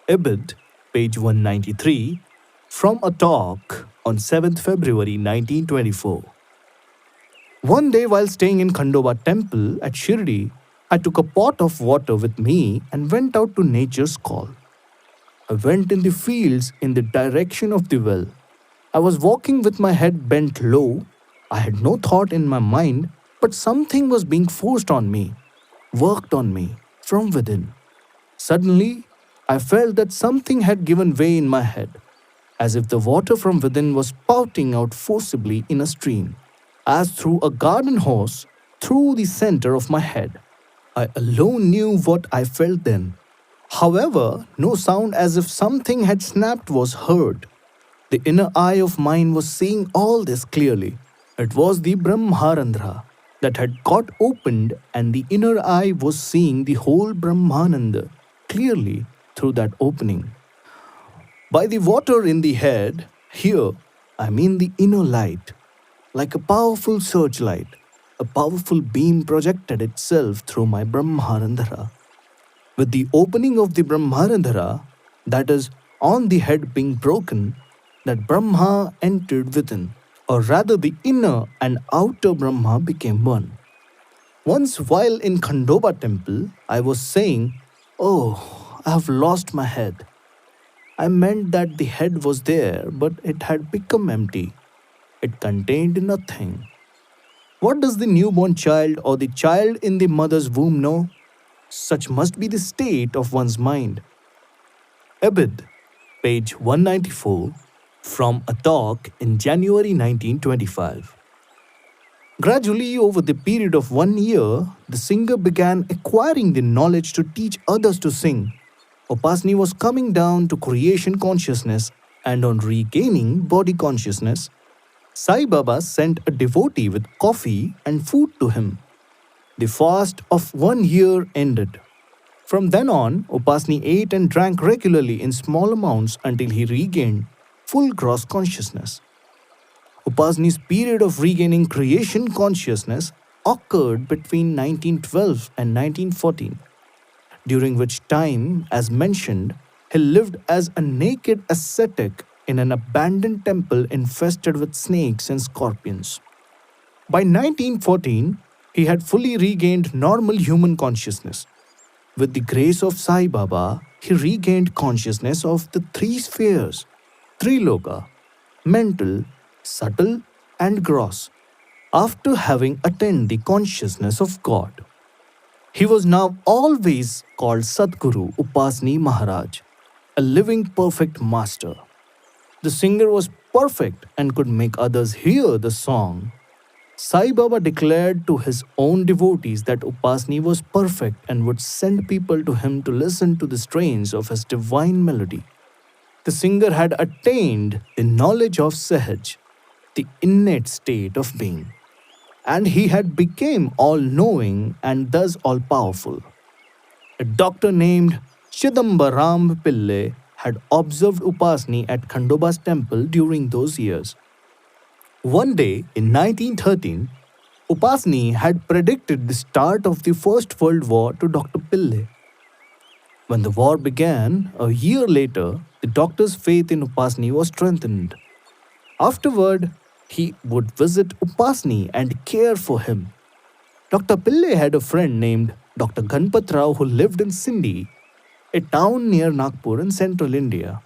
Ibid, page 193, from a talk on 7th February 1924. One day while staying in Khandoba temple at Shirdi, I took a pot of water with me and went out to nature's call. I went in the fields in the direction of the well. I was walking with my head bent low. I had no thought in my mind, but something was being forced on me, worked on me from within. Suddenly, I felt that something had given way in my head, as if the water from within was spouting out forcibly in a stream, as through a garden hose, through the center of my head. I alone knew what I felt then. However, no sound as if something had snapped was heard. The inner eye of mine was seeing all this clearly. It was the Brahmarandhra that had got opened, and the inner eye was seeing the whole Brahmananda clearly through that opening. By the water in the head, here I mean the inner light, like a powerful searchlight, a powerful beam projected itself through my Brahmarandhara. With the opening of the Brahmarandhara, that is, on the head being broken, that Brahma entered within, or rather the inner and outer Brahma became one. Once while in Khandoba temple, I was saying, "Oh, I have lost my head." I meant that the head was there, but it had become empty. It contained nothing. What does the newborn child or the child in the mother's womb know? Such must be the state of one's mind. Abid, page 194, from a talk in January 1925. Gradually, over the period of 1 year, the singer began acquiring the knowledge to teach others to sing. Upasni was coming down to creation consciousness, and on regaining body consciousness, Sai Baba sent a devotee with coffee and food to him. The fast of 1 year ended. From then on, Upasni ate and drank regularly in small amounts until he regained full gross consciousness. Upasni's period of regaining creation consciousness occurred between 1912 and 1914, during which time, as mentioned, he lived as a naked ascetic in an abandoned temple infested with snakes and scorpions. By 1914, he had fully regained normal human consciousness. With the grace of Sai Baba, he regained consciousness of the three spheres, Triloka, mental, subtle, and gross, after having attained the consciousness of God. He was now always called Sadguru Upasni Maharaj, a living perfect master. The singer was perfect and could make others hear the song. Sai Baba declared to his own devotees that Upasni was perfect and would send people to him to listen to the strains of his divine melody. The singer had attained the knowledge of Sahaj, the innate state of being, and he had become all-knowing and thus all-powerful. A doctor named Chidambaram Pillai had observed Upasni at Khandoba's temple during those years. One day in 1913, Upasni had predicted the start of the First World War to Dr. Pillai. When the war began, a year later, the doctor's faith in Upasni was strengthened. Afterward, he would visit Upasni and care for him. Dr. Pillai had a friend named Dr. Ganpat Rao who lived in Sindhi, a town near Nagpur in central India.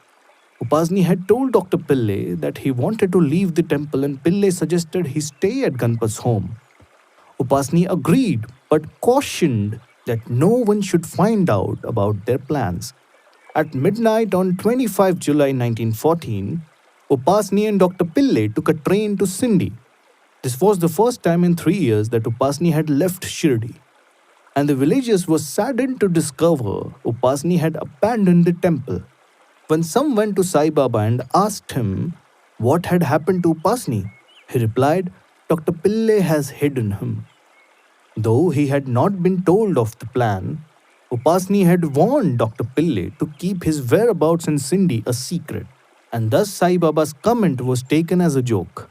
Upasni had told Dr. Pillai that he wanted to leave the temple, and Pillai suggested he stay at Ganpat's home. Upasni agreed but cautioned that no one should find out about their plans. At midnight on 25 July 1914, Upasni and Dr. Pillai took a train to Sindhi. This was the first time in 3 years that Upasni had left Shirdi, and the villagers were saddened to discover Upasni had abandoned the temple. When some went to Sai Baba and asked him what had happened to Upasni, he replied, Dr. Pillai has hidden him. Though he had not been told of the plan, Upasni had warned Dr. Pillai to keep his whereabouts in Sindhi a secret, and thus Sai Baba's comment was taken as a joke.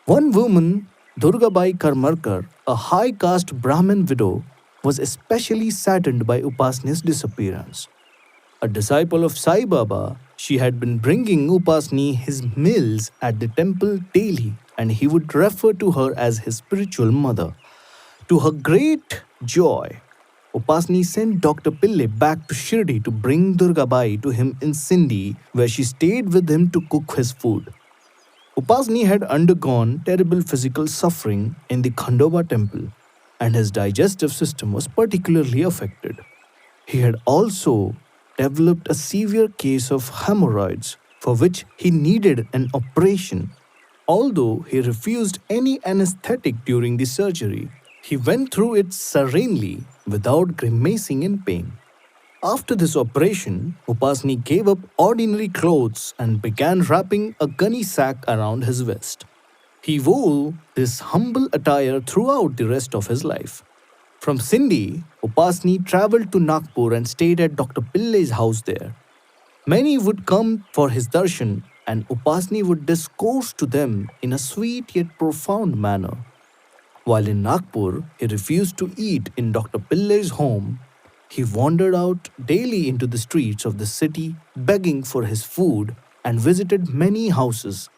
One woman, Durgabai Karmarkar, a high caste Brahmin widow, was especially saddened by Upasni's disappearance. A disciple of Sai Baba, she had been bringing Upasni his meals at the temple daily, and he would refer to her as his spiritual mother. To her great joy, Upasni sent Dr. Pillai back to Shirdi to bring Durgabai to him in Sindhi, where she stayed with him to cook his food. Upasni had undergone terrible physical suffering in the Khandoba temple, and his digestive system was particularly affected. He had also developed a severe case of hemorrhoids, for which he needed an operation. Although he refused any anesthetic during the surgery, he went through it serenely without grimacing in pain. After this operation, Upasni gave up ordinary clothes and began wrapping a gunny sack around his waist. He wore this humble attire throughout the rest of his life. From Sindhi, Upasni travelled to Nagpur and stayed at Dr. Pillai's house there. Many would come for his darshan, and Upasni would discourse to them in a sweet yet profound manner. While in Nagpur, he refused to eat in Dr. Pillai's home. He wandered out daily into the streets of the city begging for his food and visited many houses.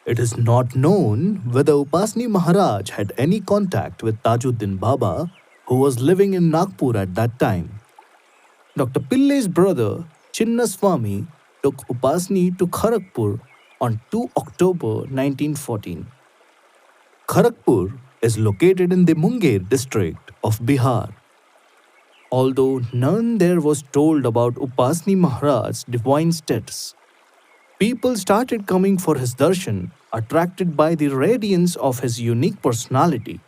It is not known whether Upasni Maharaj had any contact with Tajuddin Baba, who was living in Nagpur at that time. Dr. Pillai's brother, Chinnaswamy, took Upasni to Kharagpur on 2 October 1914. Kharagpur is located in the Munger district of Bihar. Although none there was told about Upasni Maharaj's divine status, people started coming for his darshan, attracted by the radiance of his unique personality.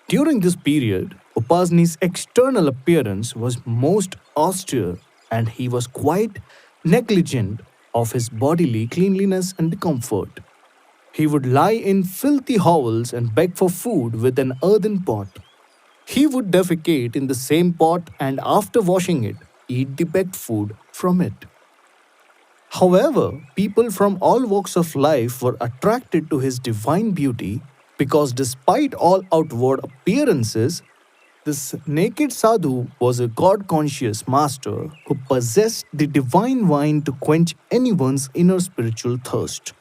During this period, Upasni's external appearance was most austere, and he was quite negligent of his bodily cleanliness and comfort. He would lie in filthy hovels and beg for food with an earthen pot. He would defecate in the same pot and, after washing it, eat the begged food from it. However, people from all walks of life were attracted to his divine beauty because, despite all outward appearances, this naked sadhu was a God conscious master who possessed the divine wine to quench anyone's inner spiritual thirst.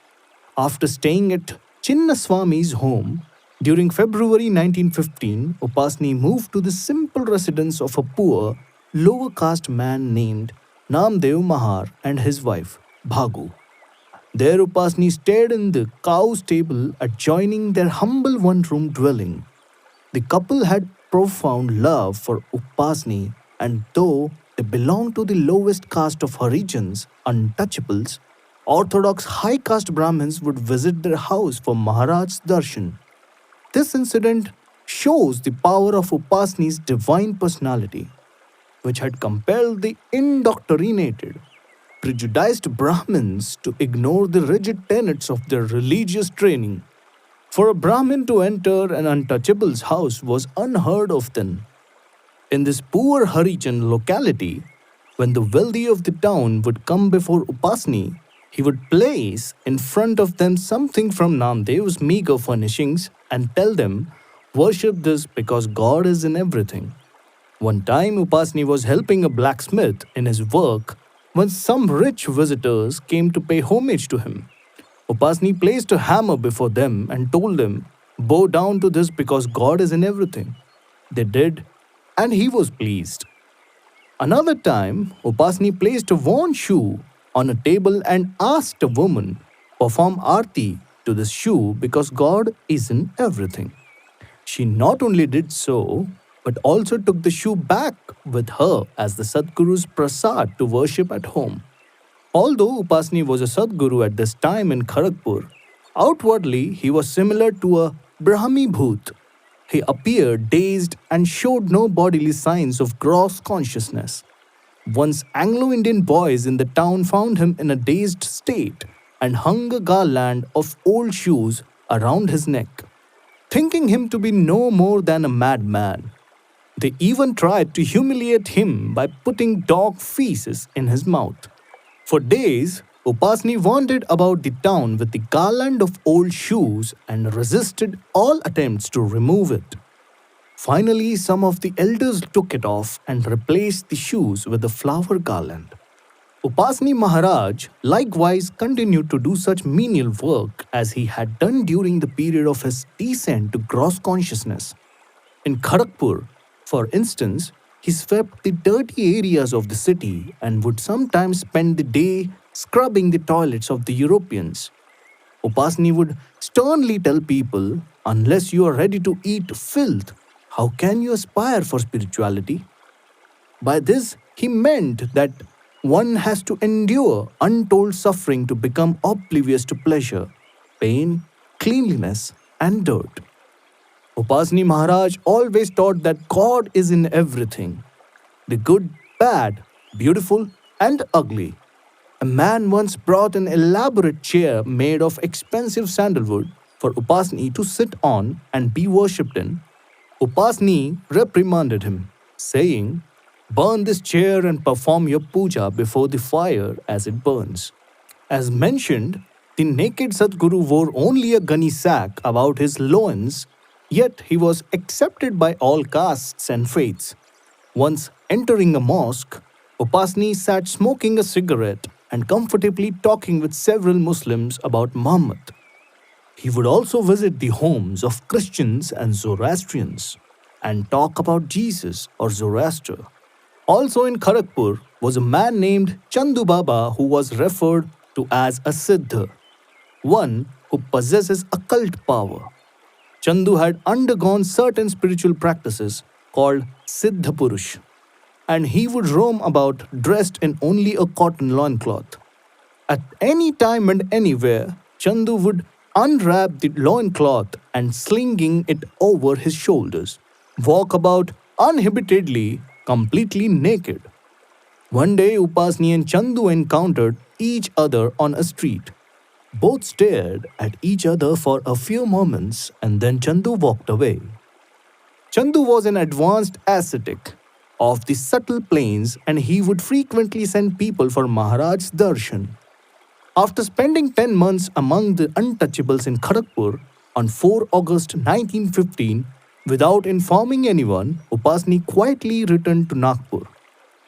After staying at Chinnaswamy's home, during February 1915, Upasni moved to the simple residence of a poor, lower caste man named Namdev Mahar and his wife, Bhagu. There, Upasni stayed in the cow stable adjoining their humble one-room dwelling. The couple had profound love for Upasni, and though they belonged to the lowest caste of Harijans, untouchables, orthodox high caste Brahmins would visit their house for Maharaj's darshan. This incident shows the power of Upasni's divine personality, which had compelled the indoctrinated, prejudiced Brahmins to ignore the rigid tenets of their religious training. For a Brahmin to enter an untouchable's house was unheard of then. In this poor Harijan locality, when the wealthy of the town would come before Upasni, he would place in front of them something from Namdev's meager furnishings and tell them, worship this because God is in everything. One time, Upasni was helping a blacksmith in his work when some rich visitors came to pay homage to him. Upasni placed a hammer before them and told them, bow down to this because God is in everything. They did, and he was pleased. Another time, Upasni placed a worn shoe on a table and asked a woman, perform arti to this shoe because God is in everything. She not only did so, but also took the shoe back with her as the Sadguru's prasad to worship at home. Although Upasni was a Sadguru at this time in Kharagpur, outwardly he was similar to a Brahmi Bhoot. He appeared dazed and showed no bodily signs of gross consciousness. Once Anglo-Indian boys in the town found him in a dazed state and hung a garland of old shoes around his neck, thinking him to be no more than a madman. They even tried to humiliate him by putting dog feces in his mouth. For days, Upasni wandered about the town with the garland of old shoes and resisted all attempts to remove it. Finally, some of the elders took it off and replaced the shoes with a flower garland. Upasni Maharaj likewise continued to do such menial work as he had done during the period of his descent to gross consciousness. In Kharagpur, for instance, he swept the dirty areas of the city and would sometimes spend the day scrubbing the toilets of the Europeans. Upasni would sternly tell people, unless you are ready to eat filth, how can you aspire for spirituality? By this, he meant that one has to endure untold suffering to become oblivious to pleasure, pain, cleanliness, and dirt. Upasni Maharaj always taught that God is in everything, the good, bad, beautiful, and ugly. A man once brought an elaborate chair made of expensive sandalwood for Upasni to sit on and be worshipped in. Upasni reprimanded him, saying, "Burn this chair and perform your puja before the fire as it burns." As mentioned, the naked Sadguru wore only a gunny sack about his loins, yet he was accepted by all castes and faiths. Once entering a mosque, Upasni sat smoking a cigarette and comfortably talking with several Muslims about Muhammad. He would also visit the homes of Christians and Zoroastrians and talk about Jesus or Zoroaster. Also in Kharagpur was a man named Chandu Baba who was referred to as a Siddha, one who possesses occult power. Chandu had undergone certain spiritual practices called Siddha Purush, and he would roam about dressed in only a cotton loincloth. At any time and anywhere, Chandu would unwrap the loincloth and slinging it over his shoulders, walk about uninhibitedly, completely naked. One day, Upasni and Chandu encountered each other on a street. Both stared at each other for a few moments and then Chandu walked away. Chandu was an advanced ascetic of the subtle planes and he would frequently send people for Maharaj's darshan. After spending 10 months among the untouchables in Kharagpur on 4 August 1915, without informing anyone, Upasni quietly returned to Nagpur.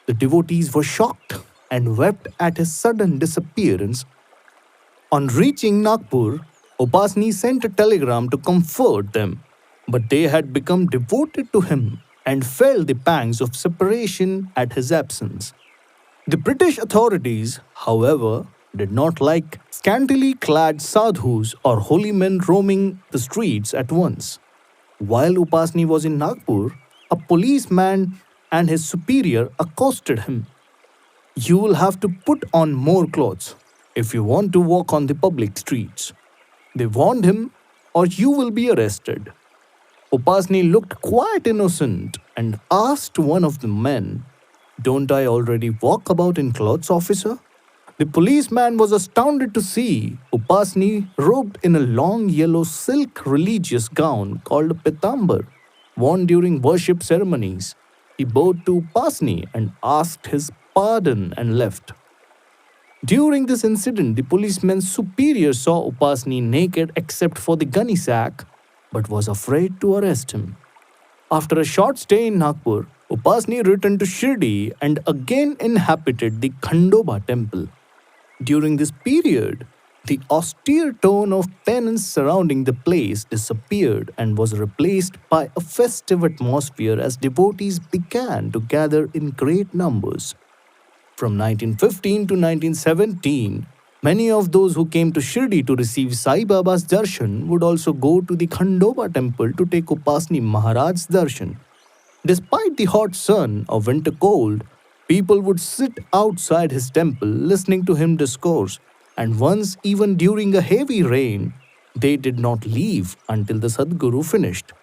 The devotees were shocked and wept at his sudden disappearance. On reaching Nagpur, Upasni sent a telegram to comfort them, but they had become devoted to him and felt the pangs of separation at his absence. The British authorities, however, did not like scantily clad sadhus or holy men roaming the streets at once. While Upasni was in Nagpur, a policeman and his superior accosted him. "You will have to put on more clothes if you want to walk on the public streets," they warned him, "or you will be arrested." Upasni looked quite innocent and asked one of the men, "Don't I already walk about in clothes, officer?" The policeman was astounded to see Upasni robed in a long yellow silk religious gown called pitambar, worn during worship ceremonies. He bowed to Upasni and asked his pardon and left. During this incident, the policeman's superior saw Upasni naked except for the gunny sack, but was afraid to arrest him. After a short stay in Nagpur, Upasni returned to Shirdi and again inhabited the Khandoba temple. During this period, the austere tone of penance surrounding the place disappeared and was replaced by a festive atmosphere as devotees began to gather in great numbers. From 1915 to 1917, many of those who came to Shirdi to receive Sai Baba's darshan would also go to the Khandoba temple to take Upasni Maharaj's darshan. Despite the hot sun or winter cold, people would sit outside his temple listening to him discourse, and once, even during a heavy rain, they did not leave until the Sadguru finished.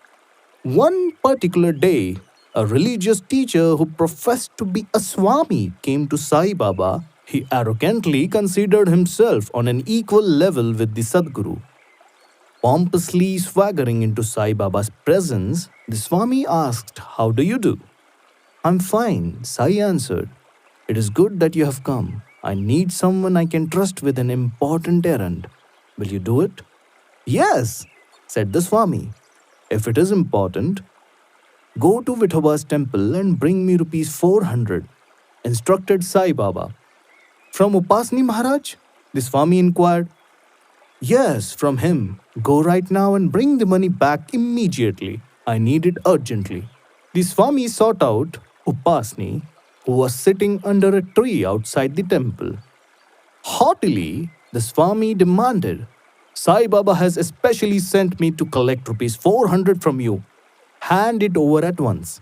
One particular day, A religious teacher who professed to be a Swami came to Sai Baba. He arrogantly considered himself on an equal level with the Sadguru. Pompously swaggering into Sai Baba's presence, the Swami asked, "How do you do?" "I'm fine," Sai answered. "It is good that you have come. I need someone I can trust with an important errand. Will you do it?" "Yes," said the Swami. "If it is important, go to Vithoba's temple and bring me rupees 400, instructed Sai Baba. "From Upasni Maharaj?" the Swami inquired. "Yes, from him. Go right now and bring the money back immediately. I need it urgently." The Swami sought out Upasni, who was sitting under a tree outside the temple. Haughtily, the Swami demanded, "Sai Baba has especially sent me to collect rupees 400 from you. Hand it over at once."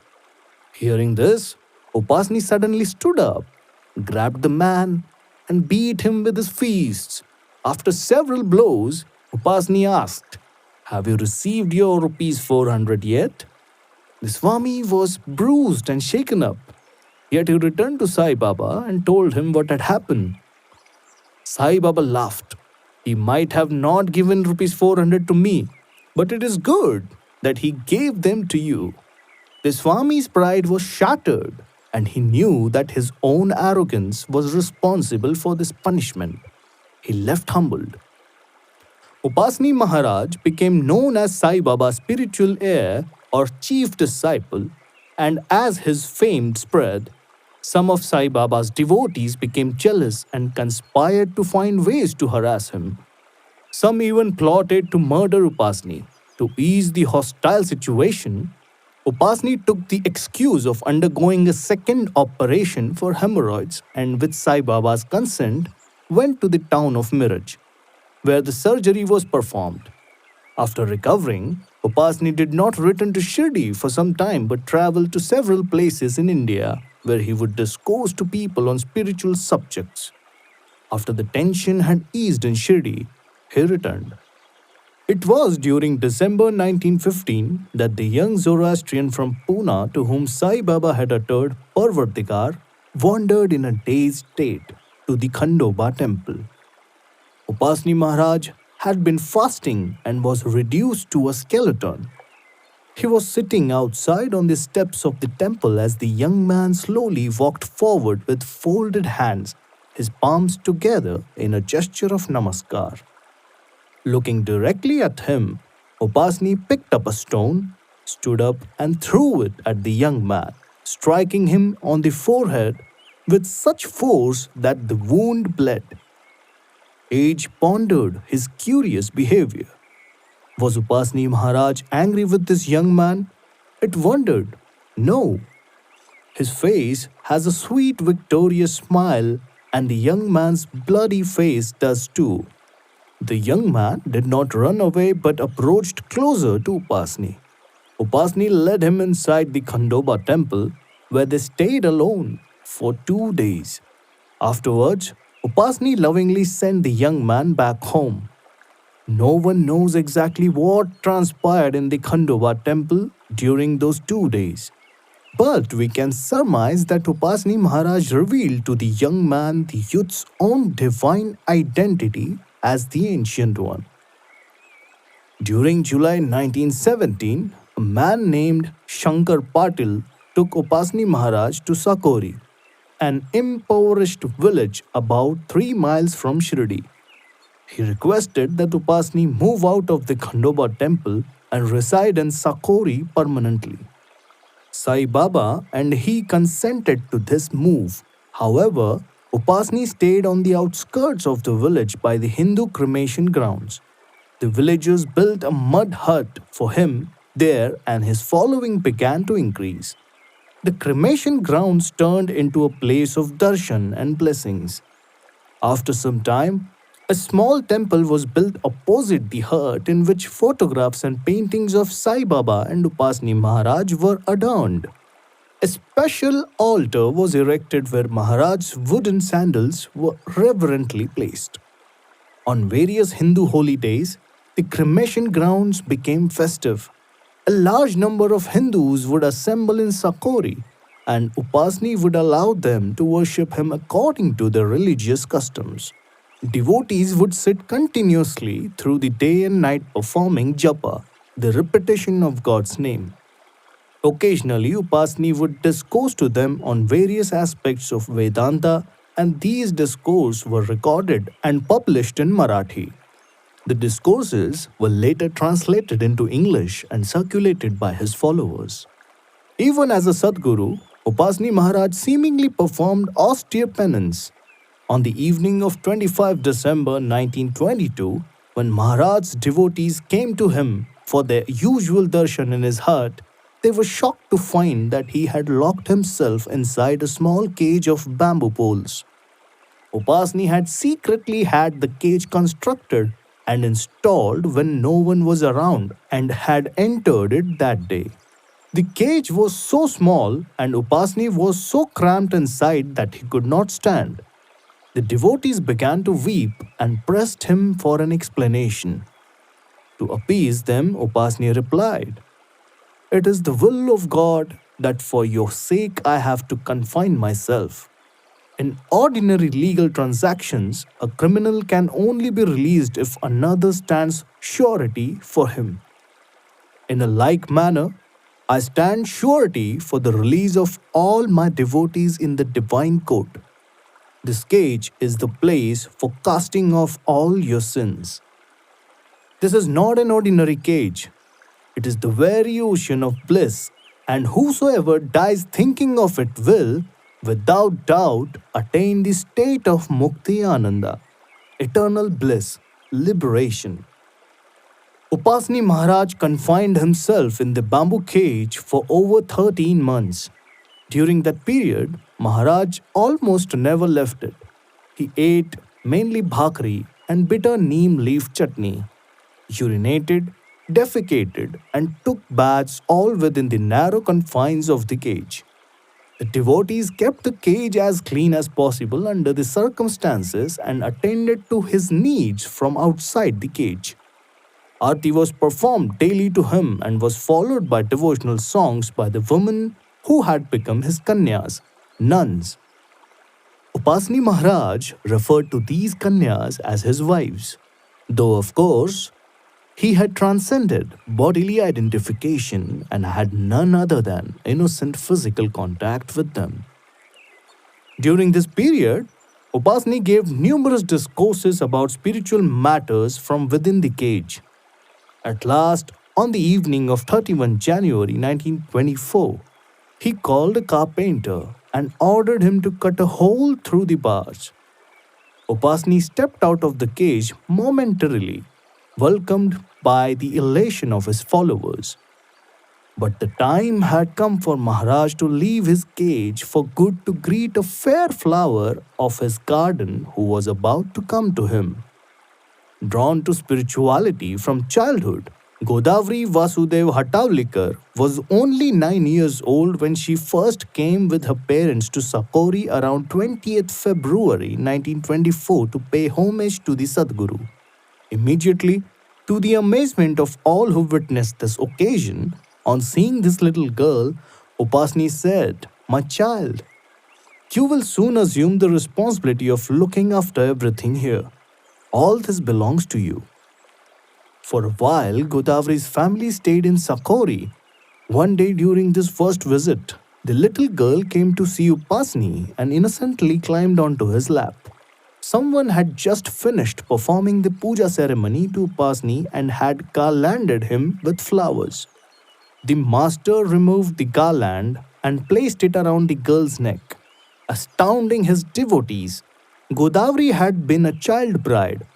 Hearing this, Upasni suddenly stood up, grabbed the man, and beat him with his fists. After several blows, Upasni asked, "Have you received your rupees 400 yet?" The Swami was bruised and shaken up. Yet he returned to Sai Baba and told him what had happened. Sai Baba laughed. "He might have not given rupees 400 to me, but it is good that he gave them to you." The Swami's pride was shattered, and he knew that his own arrogance was responsible for this punishment. He left humbled. Upasni Maharaj became known as Sai Baba's spiritual heir or chief disciple, and as his fame spread, some of Sai Baba's devotees became jealous and conspired to find ways to harass him. Some even plotted to murder Upasni. To ease the hostile situation, Upasni took the excuse of undergoing a second operation for hemorrhoids and, with Sai Baba's consent, went to the town of Miraj, where the surgery was performed. After recovering, Upasni did not return to Shirdi for some time but traveled to several places in India where he would discourse to people on spiritual subjects. After the tension had eased in Shirdi, he returned. It was during December 1915 that the young Zoroastrian from Pune to whom Sai Baba had uttered Parvartikar wandered in a dazed state to the Khandoba temple. Upasni Maharaj had been fasting and was reduced to a skeleton. He was sitting outside on the steps of the temple as the young man slowly walked forward with folded hands, his palms together in a gesture of namaskar. Looking directly at him, Upasni picked up a stone, stood up, and threw it at the young man, striking him on the forehead with such force that the wound bled. Age pondered his curious behavior. Was Upasni Maharaj angry with this young man? It wondered. No. His face has a sweet, victorious smile, and the young man's bloody face does too. The young man did not run away but approached closer to Upasni. Upasni led him inside the Khandoba temple, where they stayed alone for 2 days. Afterwards, Upasni lovingly sent the young man back home. No one knows exactly what transpired in the Khandoba temple during those 2 days. But we can surmise that Upasni Maharaj revealed to the young man the youth's own divine identity as the Ancient One. During July 1917, a man named Shankar Patil took Upasni Maharaj to Sakori, an impoverished village about 3 miles from Shirdi. He requested that Upasni move out of the Khandoba temple and reside in Sakori permanently. Sai Baba and he consented to this move. However, Upasni stayed on the outskirts of the village by the Hindu cremation grounds. The villagers built a mud hut for him there and his following began to increase. The cremation grounds turned into a place of darshan and blessings. After some time, a small temple was built opposite the hut in which photographs and paintings of Sai Baba and Upasni Maharaj were adorned. A special altar was erected where Maharaj's wooden sandals were reverently placed. On various Hindu holy days, the cremation grounds became festive. A large number of Hindus would assemble in Sakori, and Upasni would allow them to worship him according to their religious customs. Devotees would sit continuously through the day and night performing japa, the repetition of God's name. Occasionally, Upasni would discourse to them on various aspects of Vedanta, and these discourses were recorded and published in Marathi. The discourses were later translated into English and circulated by his followers. Even as a Sadguru, Upasni Maharaj seemingly performed austere penance. On the evening of 25 December 1922, when Maharaj's devotees came to him for their usual darshan in his hut, they were shocked to find that he had locked himself inside a small cage of bamboo poles. Upasni had secretly had the cage constructed and installed when no one was around and had entered it that day. The cage was so small and Upasni was so cramped inside that he could not stand. The devotees began to weep and pressed him for an explanation. To appease them, Upasni replied, "It is the will of God that for your sake I have to confine myself. In ordinary legal transactions, a criminal can only be released if another stands surety for him. In a like manner, I stand surety for the release of all my devotees in the divine court. This cage is the place for casting off all your sins. This is not an ordinary cage. It is the very ocean of bliss, and whosoever dies thinking of it will, without doubt, attain the state of Mukti Ananda, eternal bliss, liberation." Upasni Maharaj confined himself in the bamboo cage for over 13 months. During that period, Maharaj almost never left it. He ate mainly bhakri and bitter neem leaf chutney, urinated, defecated, and took baths all within the narrow confines of the cage. The devotees kept the cage as clean as possible under the circumstances and attended to his needs from outside the cage. Aarti was performed daily to him and was followed by devotional songs by the women who had become his kanyas, nuns. Upasni Maharaj referred to these kanyas as his wives, though of course he had transcended bodily identification and had none other than innocent physical contact with them. During this period, Upasni gave numerous discourses about spiritual matters from within the cage. At last, on the evening of 31 January 1924, he called a carpenter and ordered him to cut a hole through the bars. Upasni stepped out of the cage momentarily, welcomed by the elation of his followers. But the time had come for Maharaj to leave his cage for good to greet a fair flower of his garden who was about to come to him. Drawn to spirituality from childhood, Godavari Vasudev Hatavlikar was only 9 years old when she first came with her parents to Sakori around 20th February 1924 to pay homage to the Sadguru. Immediately, to the amazement of all who witnessed this occasion, on seeing this little girl, Upasni said, "My child, you will soon assume the responsibility of looking after everything here. All this belongs to you." For a while, Godavari's family stayed in Sakori. One day during this first visit, the little girl came to see Upasni and innocently climbed onto his lap. Someone had just finished performing the puja ceremony to Upasni and had garlanded him with flowers. The master removed the garland and placed it around the girl's neck. Astounding his devotees, Godavari had been a child bride.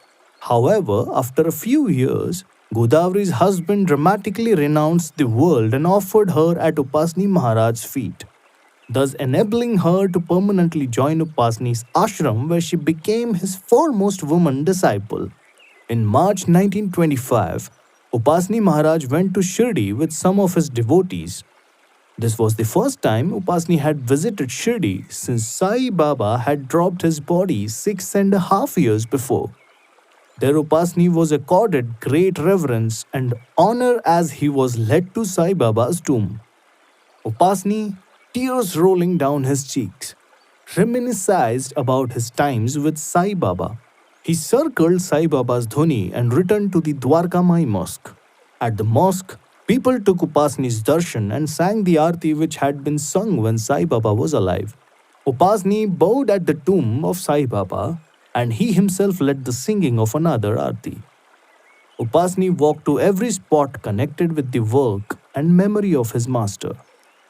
However, after a few years, Godavari's husband dramatically renounced the world and offered her at Upasni Maharaj's feet, thus enabling her to permanently join Upasni's ashram where she became his foremost woman disciple. In March 1925, Upasni Maharaj went to Shirdi with some of his devotees. This was the first time Upasni had visited Shirdi since Sai Baba had dropped his body 6.5 years before. There Upasni was accorded great reverence and honor as he was led to Sai Baba's tomb. Upasni, tears rolling down his cheeks, reminisced about his times with Sai Baba. He circled Sai Baba's dhoni and returned to the Dwarka Mai mosque. At the mosque, people took Upasni's darshan and sang the arti which had been sung when Sai Baba was alive. Upasni bowed at the tomb of Sai Baba and he himself led the singing of another arti. Upasni walked to every spot connected with the work and memory of his master.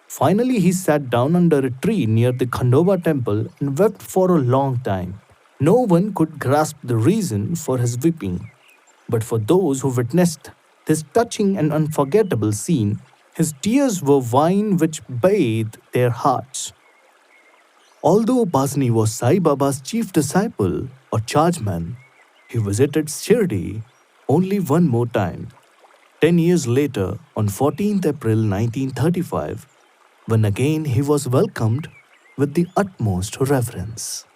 Finally, he sat down under a tree near the Khandoba temple and wept for a long time. No one could grasp the reason for his weeping, but for those who witnessed this touching and unforgettable scene, his tears were wine which bathed their hearts. Although Upasni was Sai Baba's chief disciple or chargeman, he visited Shirdi only one more time. 10 years later, on 14th April 1935, when again he was welcomed with the utmost reverence.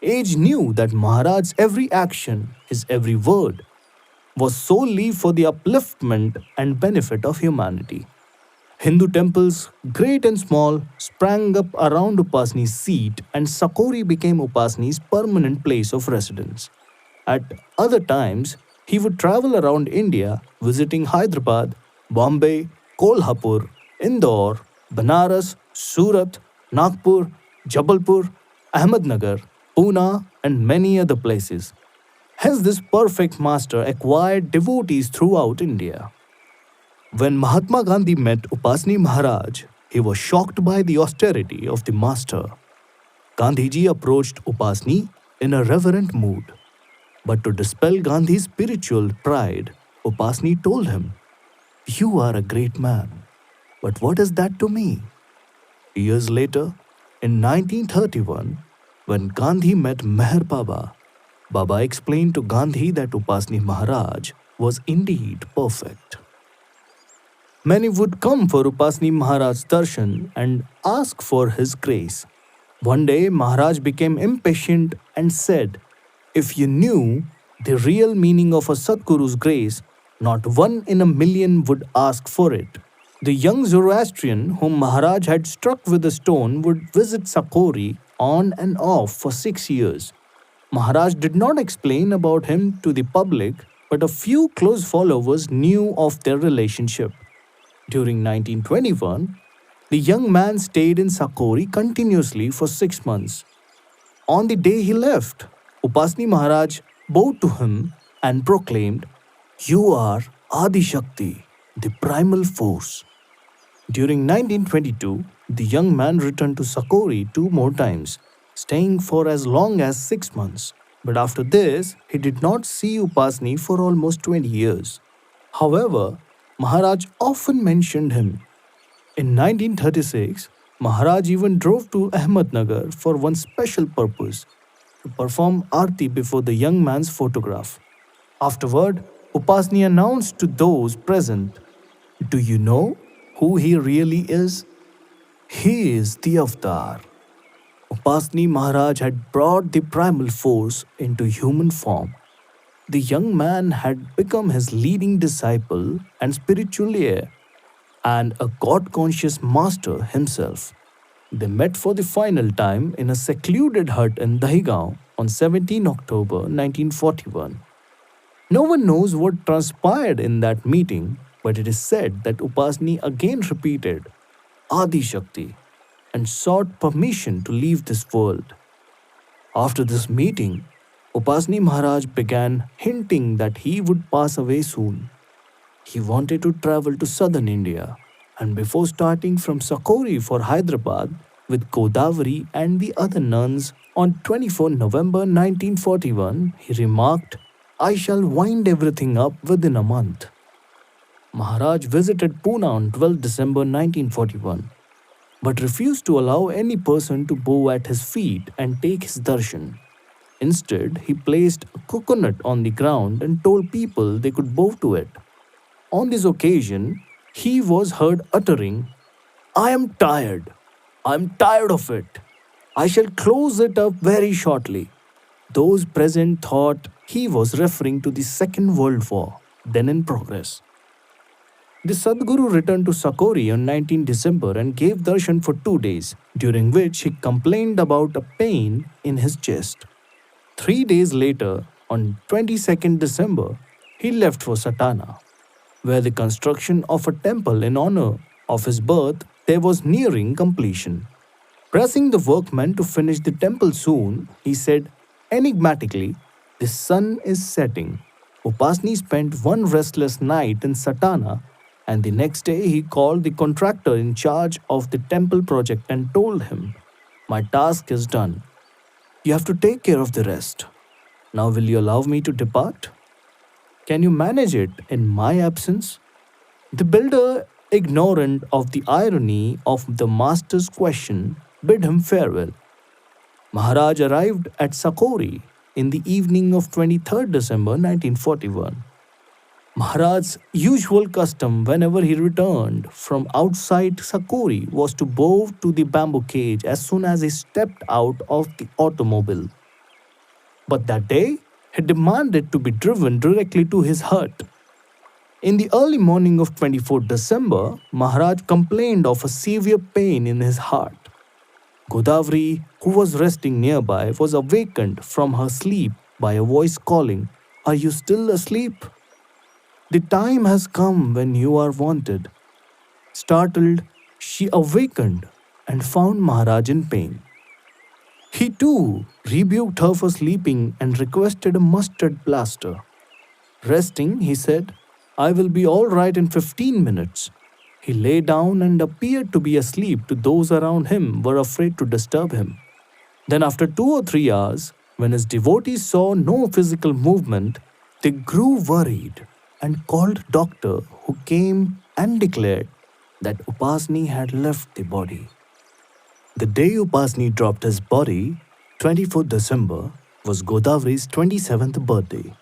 Age knew that Maharaj's every action, his every word, was solely for the upliftment and benefit of humanity. Hindu temples, great and small, sprang up around Upasni's seat, and Sakori became Upasni's permanent place of residence. At other times, he would travel around India, visiting Hyderabad, Bombay, Kolhapur, Indore, Banaras, Surat, Nagpur, Jabalpur, Ahmednagar, Pune, and many other places. Hence, this perfect master acquired devotees throughout India. When Mahatma Gandhi met Upasni Maharaj, he was shocked by the austerity of the master. Gandhiji approached Upasni in a reverent mood. But to dispel Gandhi's spiritual pride, Upasni told him, "You are a great man, but what is that to me?" Years later, in 1931, when Gandhi met Meher Baba, Baba explained to Gandhi that Upasni Maharaj was indeed perfect. Many would come for Upasni Maharaj's darshan and ask for his grace. One day, Maharaj became impatient and said, "If you knew the real meaning of a Sadguru's grace, not one in a million would ask for it." The young Zoroastrian whom Maharaj had struck with a stone would visit Sakori on and off for 6 years. Maharaj did not explain about him to the public, but a few close followers knew of their relationship. During 1921, the young man stayed in Sakori continuously for 6 months. On the day he left, Upasni Maharaj bowed to him and proclaimed, "You are Adi Shakti, the primal force." During 1922, the young man returned to Sakori 2 more times, staying for as long as 6 months. But after this, he did not see Upasni for almost 20 years. However, Maharaj often mentioned him. In 1936, Maharaj even drove to Ahmednagar for one special purpose, to perform arti before the young man's photograph. Afterward, Upasni announced to those present, "Do you know who he really is? He is the Avatar." Upasni Maharaj had brought the primal force into human form. The young man had become his leading disciple and spiritual heir, and a God conscious master himself. They met for the final time in a secluded hut in Dahigaon on 17 October 1941. No one knows what transpired in that meeting, but it is said that Upasni again repeated Adi Shakti and sought permission to leave this world. After this meeting, Upasni Maharaj began hinting that he would pass away soon. He wanted to travel to southern India, and before starting from Sakori for Hyderabad with Godavari and the other nuns on 24 November 1941, he remarked, "I shall wind everything up within a month." Maharaj visited Pune on 12 December 1941, but refused to allow any person to bow at his feet and take his darshan. Instead, he placed a coconut on the ground and told people they could bow to it. On this occasion, he was heard uttering, "I am tired. I am tired of it. I shall close it up very shortly." Those present thought he was referring to the Second World War, then in progress. The Sadguru returned to Sakori on 19 December and gave darshan for 2 days, during which he complained about a pain in his chest. 3 days later, on 22nd December, he left for Satana, where the construction of a temple in honor of his birth there was nearing completion. Pressing the workmen to finish the temple soon, he said enigmatically, "The sun is setting." Upasni spent one restless night in Satana, and the next day he called the contractor in charge of the temple project and told him, "My task is done. You have to take care of the rest. Now, will you allow me to depart? Can you manage it in my absence?" The builder, ignorant of the irony of the master's question, bid him farewell. Maharaj arrived at Sakori in the evening of 23rd December 1941. Maharaj's usual custom whenever he returned from outside Sakori was to bow to the bamboo cage as soon as he stepped out of the automobile. But that day, he demanded to be driven directly to his hut. In the early morning of 24th December, Maharaj complained of a severe pain in his heart. Godavari, who was resting nearby, was awakened from her sleep by a voice calling, "Are you still asleep? The time has come when you are wanted." Startled, she awakened and found Maharaj in pain. He too rebuked her for sleeping and requested a mustard plaster. Resting, he said, "I will be all right in 15 minutes." He lay down and appeared to be asleep to those around him were afraid to disturb him. Then after 2 or 3 hours, when his devotees saw no physical movement, they grew worried and called doctor who came and declared that Upasni had left the body. The day Upasni dropped his body, 24th December, was Godavari's 27th birthday.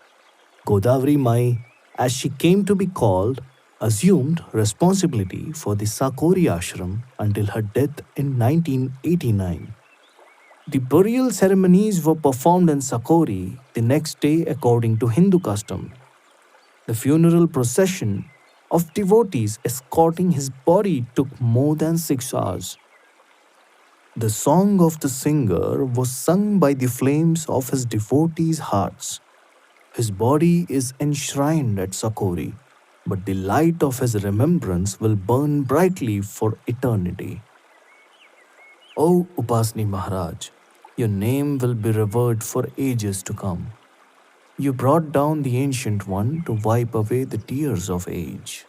Godavari Mai, as she came to be called, assumed responsibility for the Sakori ashram until her death in 1989. The burial ceremonies were performed in Sakori the next day according to Hindu custom. The funeral procession of devotees escorting his body took more than 6 hours. The song of the singer was sung by the flames of his devotees' hearts. His body is enshrined at Sakori, but the light of his remembrance will burn brightly for eternity. O Upasni Maharaj, your name will be revered for ages to come. You brought down the Ancient One to wipe away the tears of age.